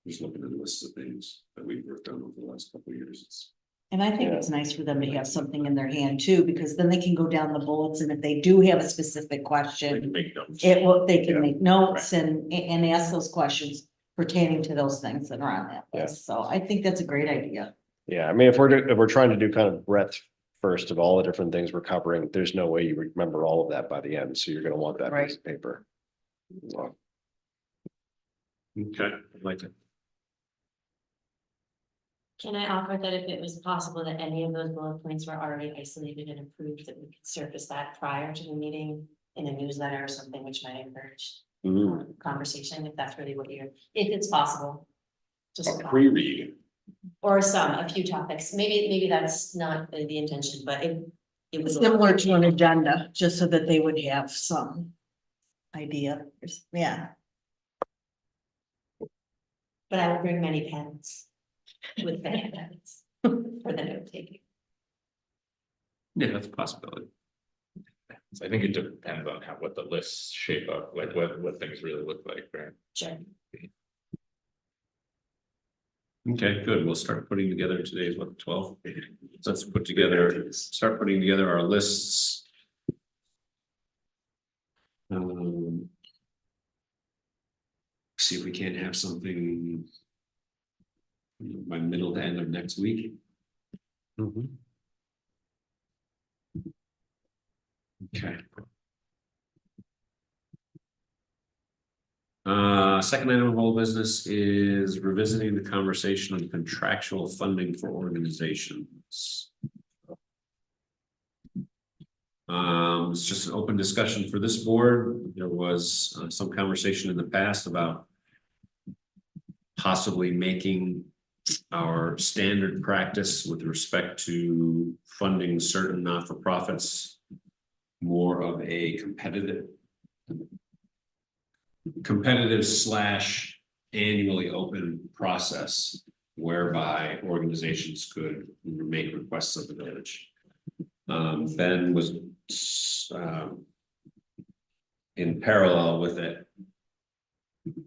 just looking at the list of things that we've worked on over the last couple of years. And I think it's nice for them to have something in their hand too, because then they can go down the bullets, and if they do have a specific They can question, make notes. they can Yeah. make notes and ask those questions pertaining to those things that are on that Yeah. list. So I think that's a great idea. Yeah, I mean, if we're trying to do kind of breadth first of all the different things we're covering, there's no way you remember all of that by the end, so you're gonna want that piece of paper. So, Okay, I like it. Can I offer that if it was possible that any of those bullet points were already isolated and approved, that we could surface that prior to the meeting in a newsletter or something, which might encourage conversation, if that's really what if it's possible. Just a thought. Pre-read. Or a few topics, maybe that's not the intention, but it was. Similar to an agenda, just so that they would have some idea. Yeah. But I would bring many pens with the handouts for the note taking. Yeah, that's a possibility. I think it depends on what the lists shape up, like what things really look like, right? Sure. Okay, good. We'll start putting together, today's what, 12? So let's start putting together our lists. See if we can't have something by middle to end of next week. Okay. Second item of old business is revisiting the conversation on contractual funding for organizations. It's just an open discussion for this board. There was some conversation in the past about possibly making our standard practice with respect to funding certain not-for-profits more of a competitive / annually open process whereby organizations could make requests of the village. Ben was in parallel with it,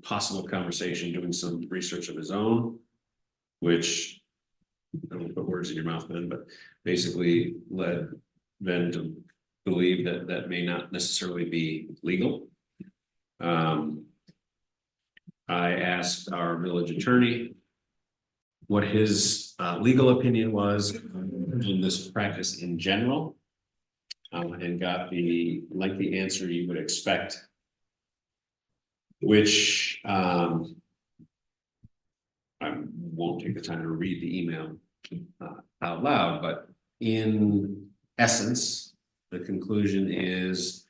possible conversation, doing some research of his own, which I don't put words in your mouth, Ben, but basically led Ben to believe that that may not necessarily be legal. I asked our village attorney what his legal opinion was in this practice in general. And got the lengthy answer you would expect. Which I won't take the time to read the email out loud, but in essence, the conclusion is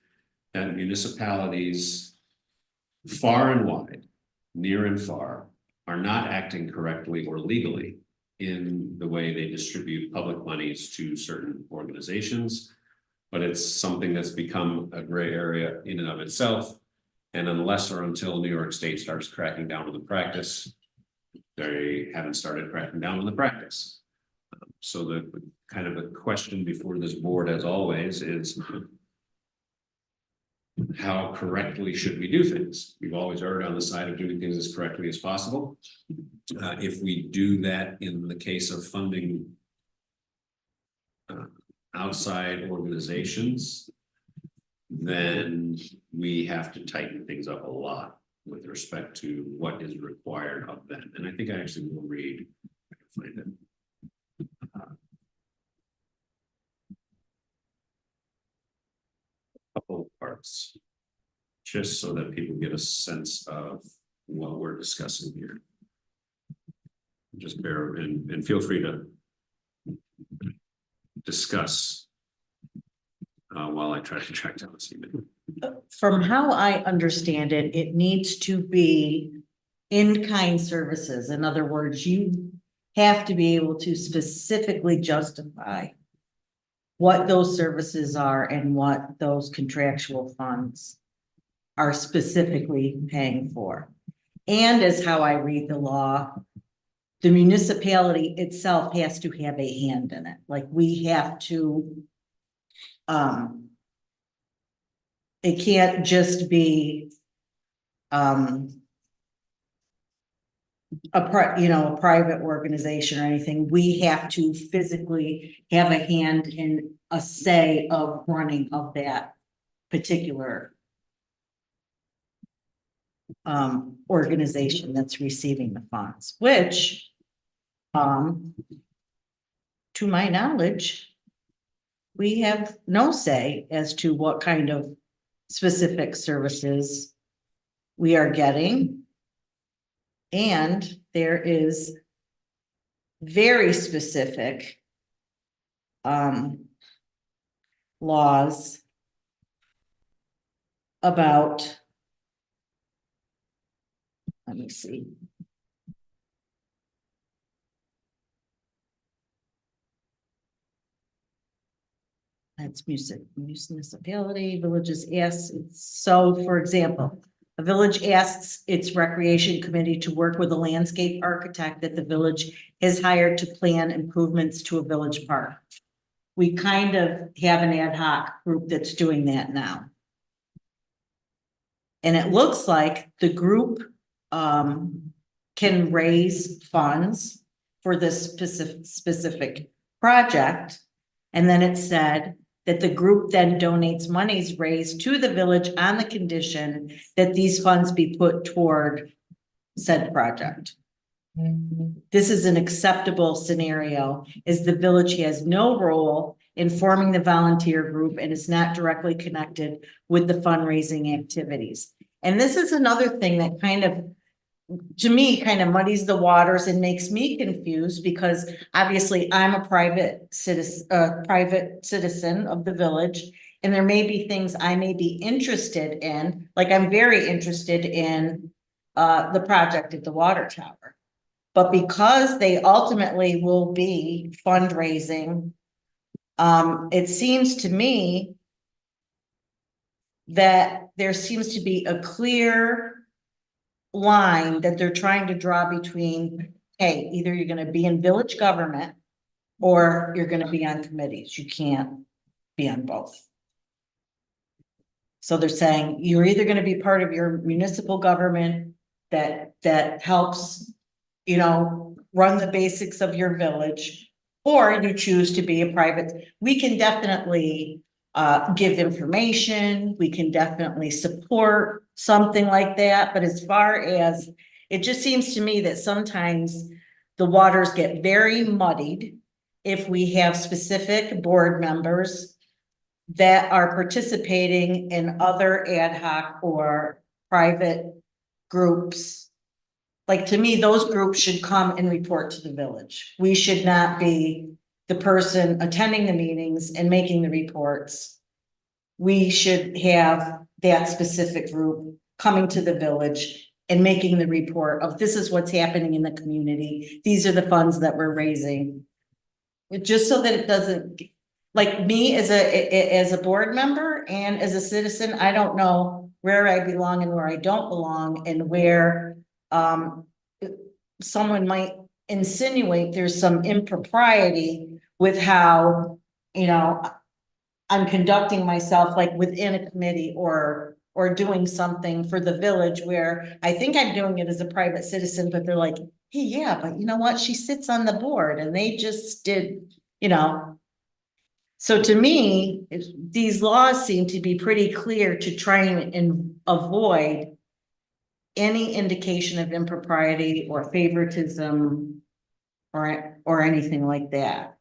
that municipalities far and wide, near and far, are not acting correctly or legally in the way they distribute public monies to certain organizations. But it's something that's become a gray area in and of itself. And unless or until New York State starts cracking down on the practice, they haven't started cracking down on the practice. So the kind of a question before this board, as always, is how correctly should we do things? We've always erred on the side of doing things as correctly as possible. If we do that in the case of funding outside organizations, then we have to tighten things up a lot with respect to what is required of them. And I think I actually will read, I can find it. Couple of parts, just so that people get a sense of what we're discussing here. Just bear and feel free to discuss while I try to track down this email. From how I understand it, it needs to be in-kind services. In other words, you have to be able to specifically justify what those services are and what those contractual funds are specifically paying for. And as how I read the law, the municipality itself has to have a hand in it. Like we have to, it can't just be, a private organization or anything. We have to physically have a hand in a say of running of that particular organization that's receiving the funds, which to my knowledge, we have no say as to what kind of specific services we are getting. And there is very specific laws about, let me see. That's municipality, villages asks, so for example, a village asks its recreation committee to work with a landscape architect that the village has hired to plan improvements to a village park. We kind of have an ad hoc group that's doing that now. And it looks like the group can raise funds for this specific project. And then it said that the group then donates monies raised to the village on the condition that these funds be put toward said project. This is an acceptable scenario, as the village has no role in forming the volunteer group and is not directly connected with the fundraising activities. And this is another thing that kind of, to me, kind of muddies the waters and makes me confused, because obviously I'm a private citizen of the village, and there may be things I may be interested in, like I'm very interested in the project at the water tower. But because they ultimately will be fundraising, it seems to me that there seems to be a clear line that they're trying to draw between, hey, either you're going to be in village government or you're going to be on committees. You can't be on both. So they're saying you're either going to be part of your municipal government that helps, run the basics of your village, or you choose to be a private. We can definitely give information. We can definitely support something like that. But as far as It just seems to me that sometimes the waters get very muddied if we have specific board members that are participating in other ad hoc or private groups. Like, to me, those groups should come and report to the village. We should not be the person attending the meetings and making the reports. We should have that specific group coming to the village and making the report of this is what's happening in the community. These are the funds that we're raising. Just so that it doesn't, like me as a board member and as a citizen, I don't know where I belong and where I don't belong and where someone might insinuate there's some impropriety with how, you know, I'm conducting myself like within a committee or doing something for the village where I think I'm doing it as a private citizen, but they're like, hey, yeah, but you know what? She sits on the board and they just did, you know. So to me, these laws seem to be pretty clear to try and avoid any indication of impropriety or favoritism or anything like that.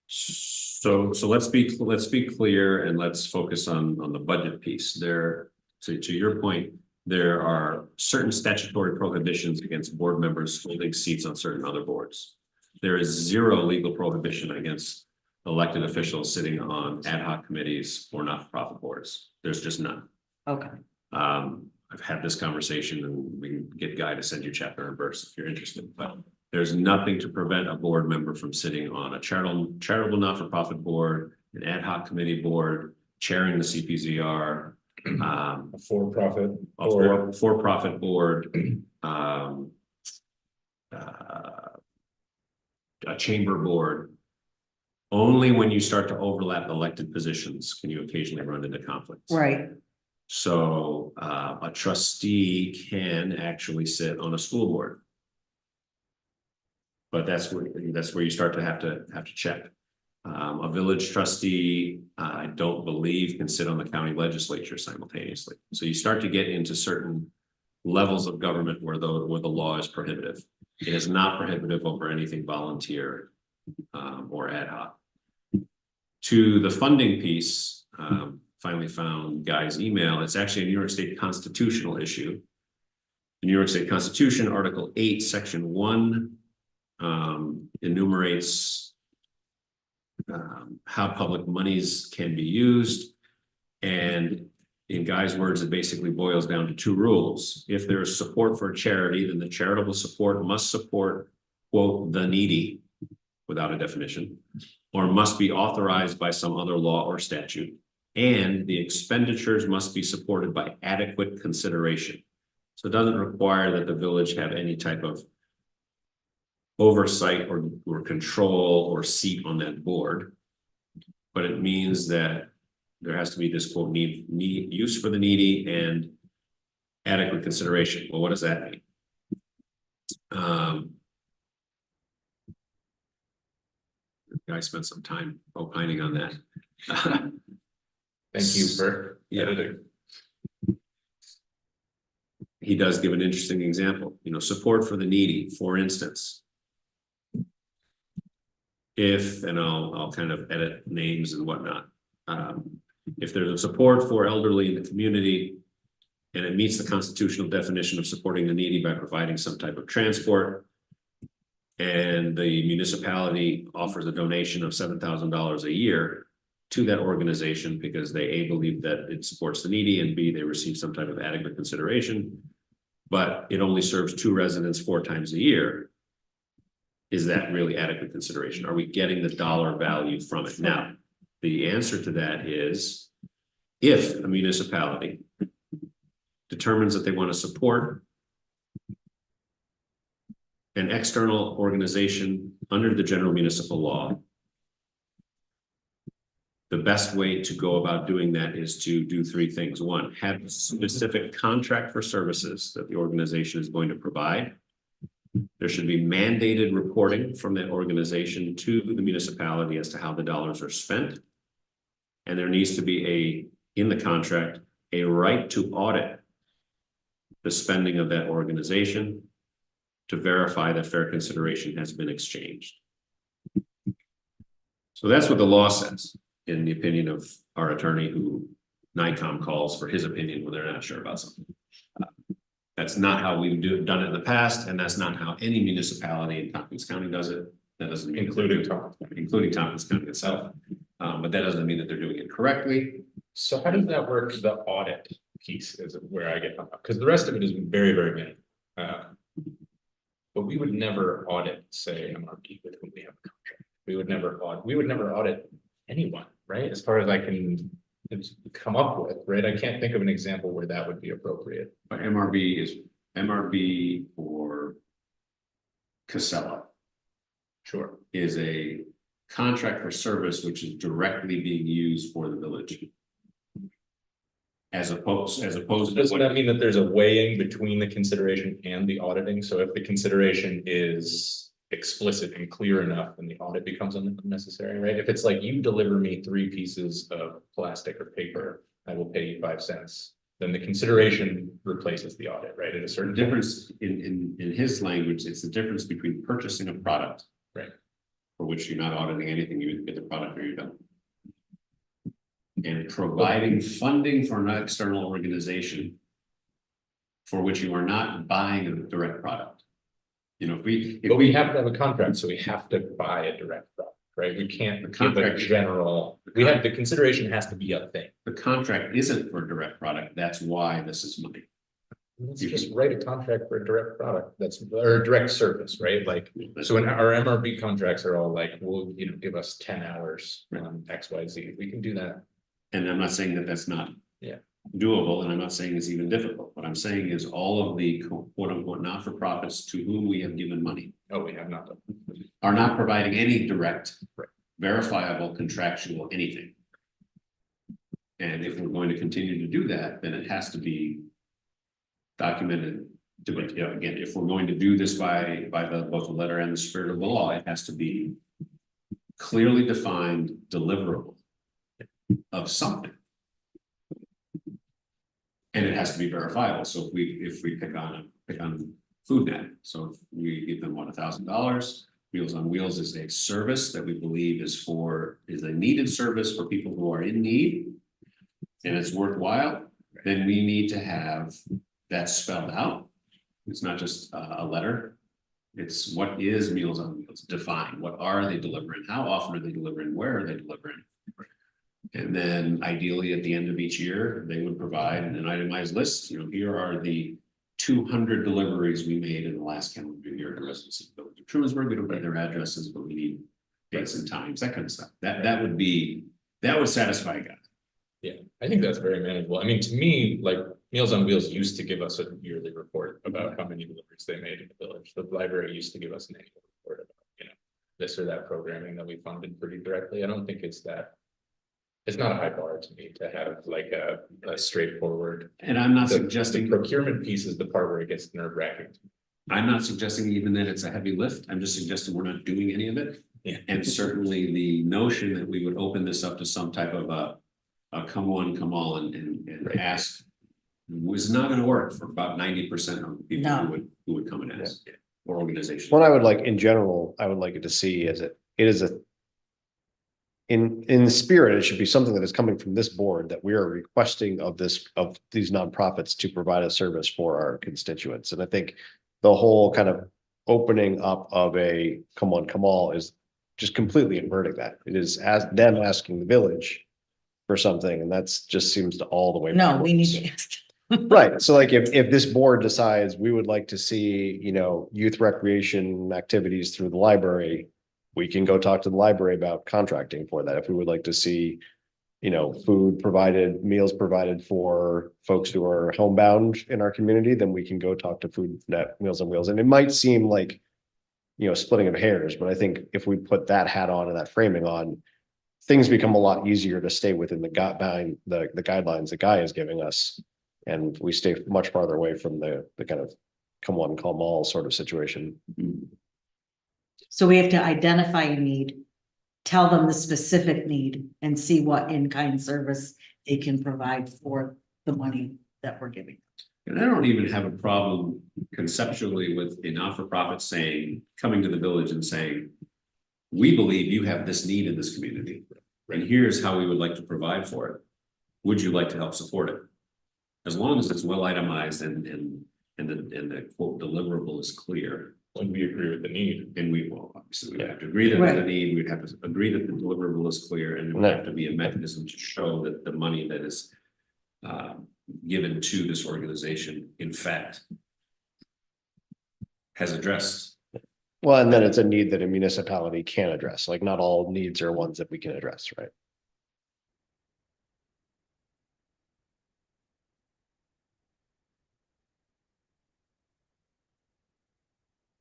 So let's be clear and let's focus on the budget piece there. So to your point, there are certain statutory prohibitions against board members holding seats on certain other boards. There is zero legal prohibition against elected officials sitting on ad hoc committees or not-for-profit boards. There's just none. Okay. I've had this conversation and we can get Guy to send you chapter and verse if you're interested, but there's nothing to prevent a board member from sitting on a charitable not-for-profit board, an ad hoc committee board, chairing the CPZR, A for-profit. for-profit board, a chamber board. Only when you start to overlap elected positions can you occasionally run into conflicts. Right. So a trustee can actually sit on a school board. But that's where you start to have to check. A village trustee, I don't believe can sit on the county legislature simultaneously. So you start to get into certain levels of government where the law is prohibitive. It is not prohibitive over anything volunteer or ad hoc. To the funding piece, finally found Guy's email. It's actually a New York State constitutional issue. The New York State Constitution, Article 8, Section 1, enumerates how public monies can be used. And in Guy's words, it basically boils down to two rules. If there is support for a charity, then the charitable support must support, quote, the needy, without a definition, or must be authorized by some other law or statute. And the expenditures must be supported by adequate consideration. So it doesn't require that the village have any type of oversight or control or seat on that board. But it means that there has to be this quote need use for the needy and adequate consideration. Well, what does that mean? The guy spent some time opining on that. Thank you for editing. He does give an interesting example, support for the needy, for instance. And I'll kind of edit names and whatnot. If there's a support for elderly in the community and it meets the constitutional definition of supporting the needy by providing some type of transport, and the municipality offers a donation of $7,000 a year to that organization because they A, believe that it supports the needy, and B, they receive some type of adequate consideration, but it only serves 2 residents 4 times a year. Is that really adequate consideration? Are we getting the dollar value from it? Now, the answer to that is if a municipality determines that they want to support an external organization under the general municipal law, the best way to go about doing that is to do 3 things. 1, have a specific contract for services that the organization is going to provide. There should be mandated reporting from that organization to the municipality as to how the dollars are spent. And there needs to be in the contract, a right to audit the spending of that organization to verify that fair consideration has been exchanged. So that's what the law says, in the opinion of our attorney who NICOM calls for his opinion when they're not sure about something. That's not how we've done it in the past, and that's not how any municipality in Tompkins County does it. That doesn't mean including Tompkins County itself. But that doesn't mean that they're doing it correctly. So how does that work? The audit piece is where I get hung up, because the rest of it is very, very minimal. But we would never audit, say, MRP with whom we have a contract. We would never audit anyone, right? As far as I can come up with, right? I can't think of an example where that would be appropriate. But MRB or Casella Sure. is a contract for service which is directly being used for the village. As opposed to Doesn't what, that mean that there's a weighing between the consideration and the auditing? So if the consideration is explicit and clear enough, then the audit becomes unnecessary, right? If it's like you deliver me 3 pieces of plastic or paper, I will pay you 5 cents. Then the consideration replaces the audit, right? At a certain difference in his language, it's the difference between purchasing a product. Right. For which you're not auditing anything, you get the product or you're done. And providing funding for an external organization for which you are not buying a direct product. You know, But we have to have a contract, so we have to buy a direct product, right? We can't give a general, the consideration has to be a thing. The contract isn't for a direct product, that's why this is money. Let's just write a contract for a direct product, or a direct service, right? Like, so in our MRB contracts are all like, well, give us 10 hours on XYZ, we can do that. And I'm not saying that that's not doable, and I'm not saying it's even difficult. What I'm saying is all of the quote unquote not-for-profits to whom we have given money We have not done. are not providing any direct, verifiable, contractual, anything. And if we're going to continue to do that, then it has to be documented. Again, if we're going to do this by both the letter and the spirit of the law, it has to be clearly defined, deliverable of something. And it has to be verifiable. So if we pick on Food Net, so if we give them $1,000, Meals on Wheels is a service that we believe is a needed service for people who are in need, and it's worthwhile, then we need to have that spelled out. It's not just a letter. It's what is Meals on Wheels, define, what are they delivering, how often are they delivering, where are they delivering? And then ideally at the end of each year, they would provide an itemized list. Here are the 200 deliveries we made in the last calendar year to residents of the village of Trumansburg. We don't get their addresses, but we need dates and times, that kind of stuff. That would satisfy a guy. Yeah, I think that's very manageable. I mean, to me, like Meals on Wheels used to give us a yearly report about how many deliveries they made in the village. The library used to give us an annual report about, this or that programming that we funded pretty directly. I don't think it's not a high bar to me to have like a straightforward. And I'm not suggesting the procurement piece is the part where it gets nerve-wracking. I'm not suggesting even that it's a heavy lift. I'm just suggesting we're not doing any of it. Yeah. And certainly the notion that we would open this up to some type of a come one, come all and ask was not going to work for about 90% of the people who would come and ask, or organizations. What I would like in general, I would like it to see is it is in the spirit, it should be something that is coming from this board that we are requesting of these nonprofits to provide a service for our constituents. And I think the whole kind of opening up of a come one, come all is just completely inverting that. It is as them asking the village for something, and that's just seems to all the way. No, we need backwards. to ask. Right. So like if this board decides we would like to see, youth recreation activities through the library, we can go talk to the library about contracting for that. If we would like to see, food provided, meals provided for folks who are homebound in our community, then we can go talk to Food Net, Meals on Wheels. And it might seem like, splitting of hairs, but I think if we put that hat on and that framing on, things become a lot easier to stay within the guidelines the guy is giving us. And we stay much farther away from the kind of come one, come all sort of situation. So we have to identify a need, tell them the specific need, and see what in-kind service they can provide for the money that we're giving. And I don't even have a problem conceptually with a not-for-profit saying, coming to the village and saying, we believe you have this need in this community, and here's how we would like to provide for it. Would you like to help support it? As long as it's well itemized and the quote deliverable is clear. When we agree with the need. And we will, obviously, we have to agree that there's a need, we'd have to agree that the deliverable is clear, and there would have to be a mechanism to show that the money that is given to this organization, in fact, has addressed. Well, and then it's a need that a municipality can address, like not all needs are ones that we can address, right?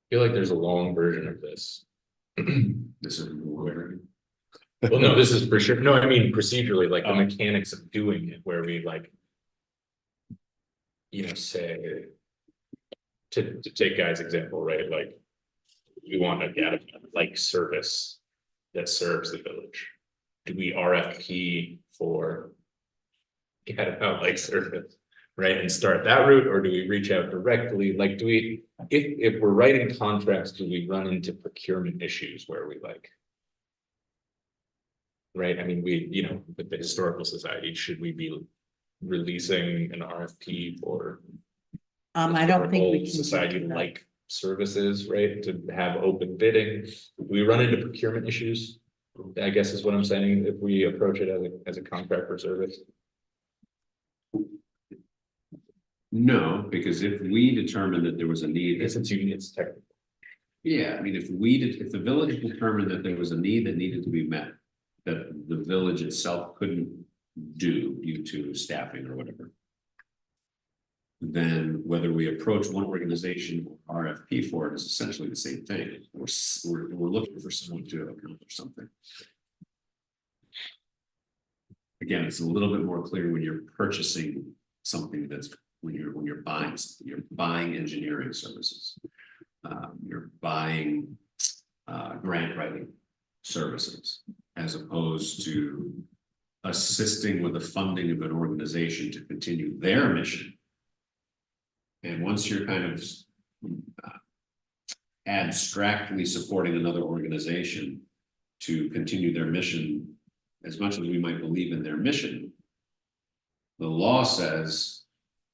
I feel like there's a long version of this. This is where. Well, no, this is for sure. No, I mean procedurally, like the mechanics of doing it, where we like, say, to take Guy's example, right? Like, we want a data like service that serves the village. Do we RFP for data like service, right? And start that route, or do we reach out directly? Like, do we, if we're writing contracts, do we run into procurement issues where we like? Right, I mean, with the Historical Society, should we be releasing an RFP for? I don't think we can. Society like services, right, to have open bidding, we run into procurement issues. I guess is what I'm saying, if we approach it as a contract for service. No, because if we determined that there was a need. Yes, it's technical. Yeah, I mean, if the village determined that there was a need that needed to be met, that the village itself couldn't do due to staffing or whatever. Then whether we approach one organization or RFP for it is essentially the same thing. We're looking for someone to accomplish something. Again, it's a little bit more clear when you're purchasing something that's when you're buying something, you're buying engineering services. You're buying grant writing services, as opposed to assisting with the funding of an organization to continue their mission. And once you're kind of abstractly supporting another organization to continue their mission, as much as we might believe in their mission, the law says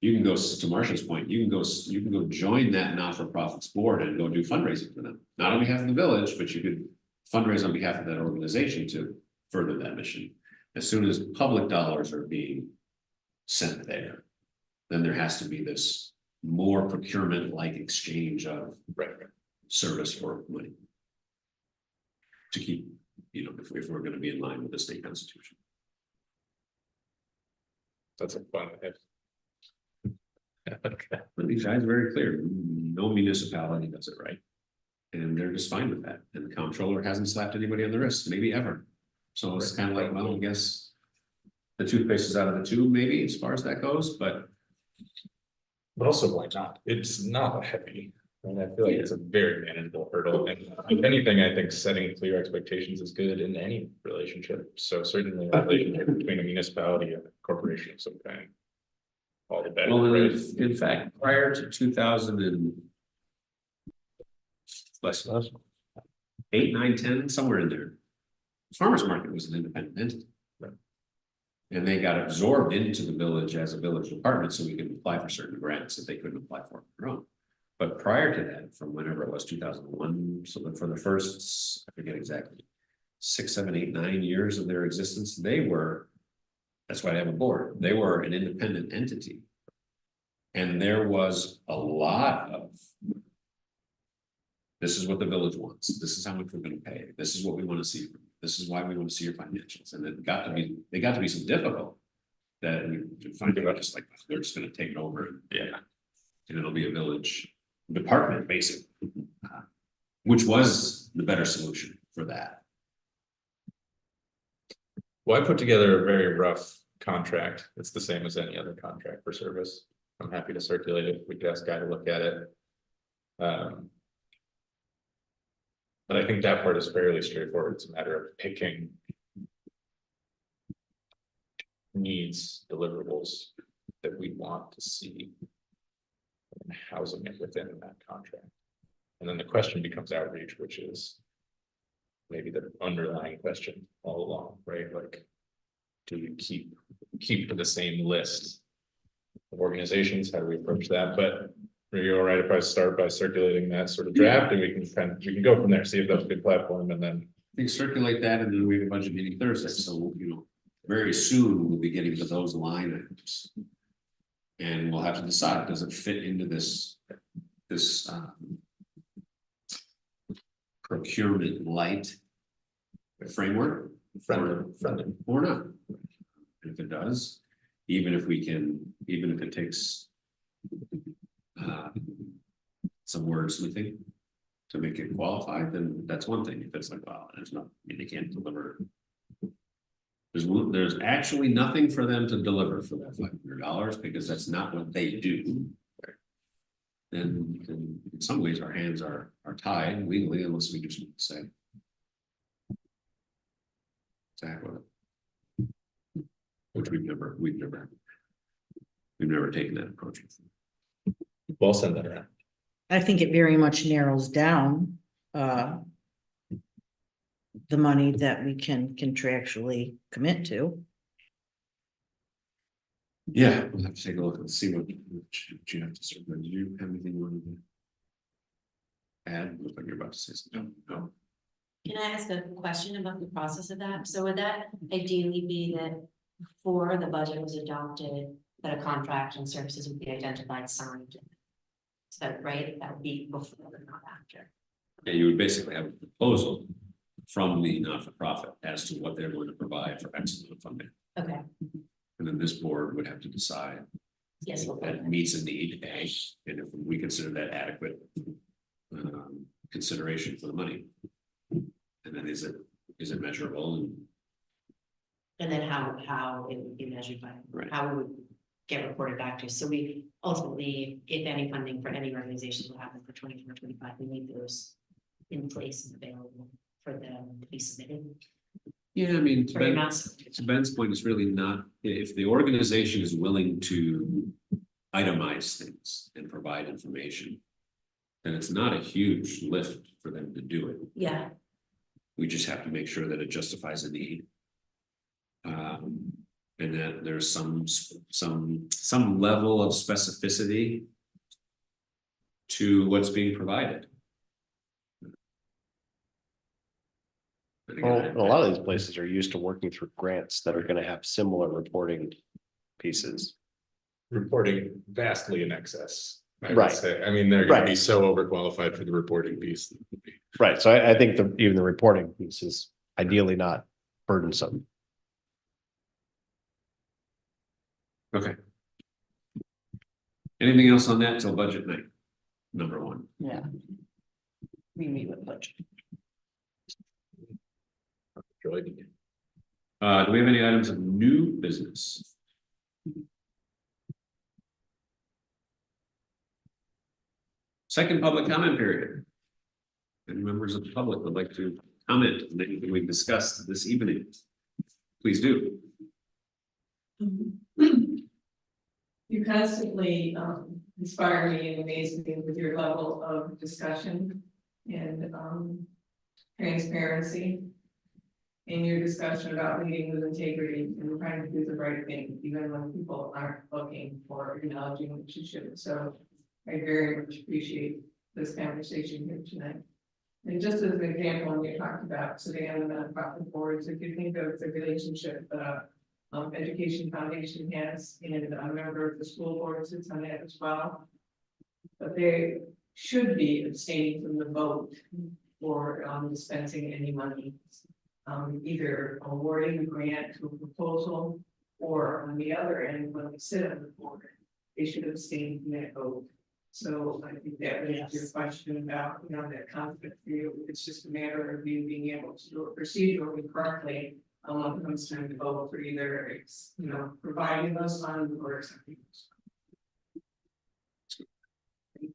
you can go, to Marcia's point, you can go join that not-for-profits board and go do fundraising for them, not on behalf of the village, but you could fundraise on behalf of that organization to further that mission. As soon as public dollars are being sent there, then there has to be this more procurement-like exchange of service for money to keep, if we're going to be in line with the state constitution. That's a fun. Okay. But these guys are very clear, no municipality does it right. And they're just fine with that. And the comptroller hasn't slapped anybody on the wrist, maybe ever. So it's kind of like, well, I guess the toothpaste is out of the tube, maybe, as far as that goes, but also, why not? It's not heavy. And I feel like it's a very manageable hurdle. And if anything, I think setting clear expectations is good in any relationship. So certainly a relationship between a municipality and a corporation of some kind. All the better. well, right? in fact, prior to 2008, 9, 10, somewhere in there, farmers market was an independent entity. Right. And they got absorbed into the village as a village department, so we could apply for certain grants that they couldn't apply for on their own. But prior to that, from whenever it was 2001, so that for the first, I forget exactly, 6, 7, 8, 9 years of their existence, they were, that's why they have a board, they were an independent entity. And there was a lot of, this is what the village wants, this is how much we're gonna pay, this is what we wanna see from you, this is why we wanna see your financials, and they got to be some difficult. That we find out just like, they're just gonna take it over, and it'll be a village department, basically. Which was the better solution for that. Well, I put together a very rough contract. It's the same as any other contract for service. I'm happy to circulate it. We could ask Guy to look at it. But I think that part is fairly straightforward. It's a matter of picking needs, deliverables that we want to see. housing it within that contract. And then the question becomes outreach, which is maybe the underlying question all along, right? Like, do we keep the same list of organizations? How do we approach that? But are you all right if I start by circulating that sort of draft, and we can go from there, see if that's a good platform, and then. I think circulate that, and then we have a budget meeting Thursday, so, you know, very soon we'll be getting to those line items. And we'll have to decide, does it fit into this procurement light framework? Friendly. Or not? If it does, even if it takes some wordsmithing to make it qualified, then that's one thing. If it's like, wow, there's not, I mean, they can't deliver. There's actually nothing for them to deliver for that $500 because that's not what they do. And in some ways, our hands are tied legally unless we just say. Exactly. Which we've never taken that approach before. We'll send that around. I think it very much narrows down, the money that we can contractually commit to. Yeah, we'll have to take a look and see what you have to say. Do you have anything you wanted to add? Look like you're about to say something. No. Can I ask a question about the process of that? So would that ideally be that before the budget was adopted, that a contract and services would be identified, signed? So right, that would be before but not after. And you would basically have a proposal from the not-for-profit as to what they're going to provide for X amount of funding. Okay, And then this board would have to decide yes. if that meets a need, A, and if we consider that adequate consideration for the money. And then is it measurable? And then how it would be measured by, Right. how it would get reported back to us. So we ultimately, if any funding for any organizations will happen for 24-25, we need those in place and available for them to be submitted. Yeah, I mean, Or you're not. to Ben's point, it's really not, if the organization is willing to itemize things and provide information, then it's not a huge lift for them to do it. Yeah, We just have to make sure that it justifies a need. And that there's some level of specificity to what's being provided. Well, a lot of these places are used to working through grants that are gonna have similar reporting pieces. Reporting vastly in excess. I would Right. say. I mean, they're gonna be Right. so overqualified for the reporting piece. Right, so I think even the reporting piece is ideally not burdensome. Okay. Anything else on that till budget night? Number one. Yeah. We meet with budget. Really. Do we have any items of new business? Second public comment period. Any members of the public would like to comment on anything we've discussed this evening? Please do. You constantly inspire me and amaze me with your level of discussion and transparency in your discussion about leading with integrity and trying to do the right thing, even when people aren't looking for acknowledging what you should. So I very much appreciate this conversation here tonight. And just as an example, when you talked about sitting on the nonprofit boards, if you think of the relationship Education Foundation has, and a member of the school board sits on that as well. But they should be abstaining from the vote for dispensing any money. Either awarding a grant to a proposal, or on the other end, when we sit on the board, they should abstain from that vote. So I think that was your question about, that conflict for you. It's just a matter of you being able to do it procedurally correctly. When it comes time to vote for either, it's, providing those funds or accepting those funds.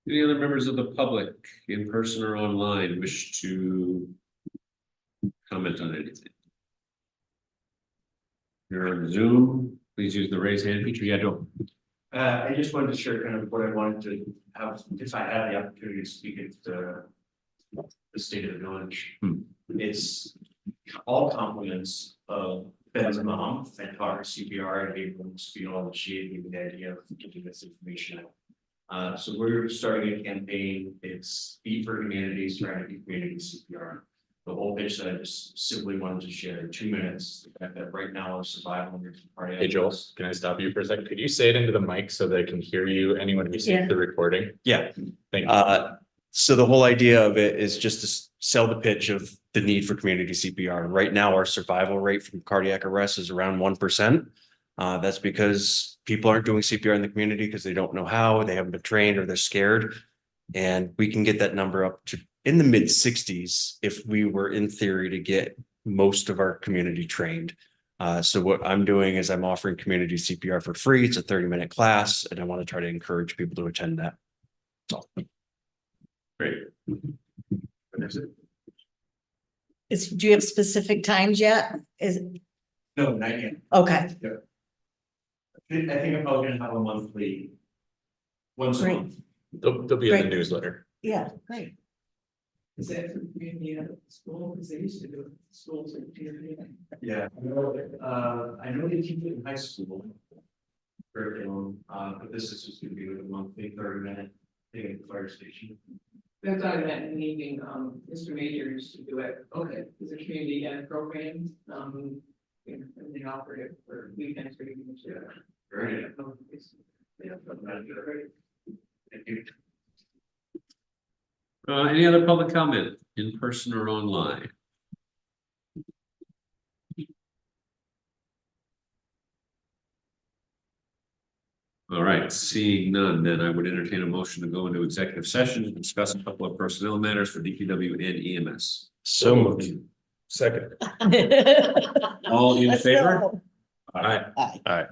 Any other members of the public, in person or online, wish to comment on anything? You're on Zoom, please use the raise hand feature. Yeah, Joe. I just wanted to share kind of what I wanted to have, if I had the opportunity to speak at the state of the village. It's all compliments of Ben's mom and taught her CPR and able to speak all that she gave me the idea of getting this information out. So we're starting a campaign. It's Be for Humanities, trying to do community CPR. The whole pitch that I just simply wanted to share in 2 minutes, the fact that right now survival rates of cardiac. Hey Joel, can I stop you for a second? Could you say it into the mic so they can hear you, anyone who sees Yeah. the recording? Yeah, Thank you. so the whole idea of it is just to sell the pitch of the need for community CPR. And right now, our survival rate from cardiac arrest is around 1%. That's because people aren't doing CPR in the community because they don't know how, they haven't been trained, or they're scared. And we can get that number up to in the mid-60s if we were in theory to get most of our community trained. So what I'm doing is I'm offering community CPR for free. It's a 30-minute class, and I want to try to encourage people to attend that. That's all. Great. That's it. Do you have specific times yet? No, not yet. Okay, I think I'm probably gonna have a monthly. Once a Great. month. They'll be in the Great. newsletter. yeah, great. Is that for community at school? Because they used to do it at schools and community. Yeah, I know they teach it in high school. Curriculum, but this is just gonna be like a monthly 30-minute thing at the fire station. That's what I meant in the evening, Mr. Major used to do it. Okay. It's a community ed program, and they offer it for weekends for you to do it. Very Yeah. Thank you. Any other public comment in person or online? All right, seeing none, then I would entertain a motion to go into executive session to discuss a couple of personnel matters for DPW and EMS. So moved. Second. All in Let's favor? go. Aye. Aye. All right.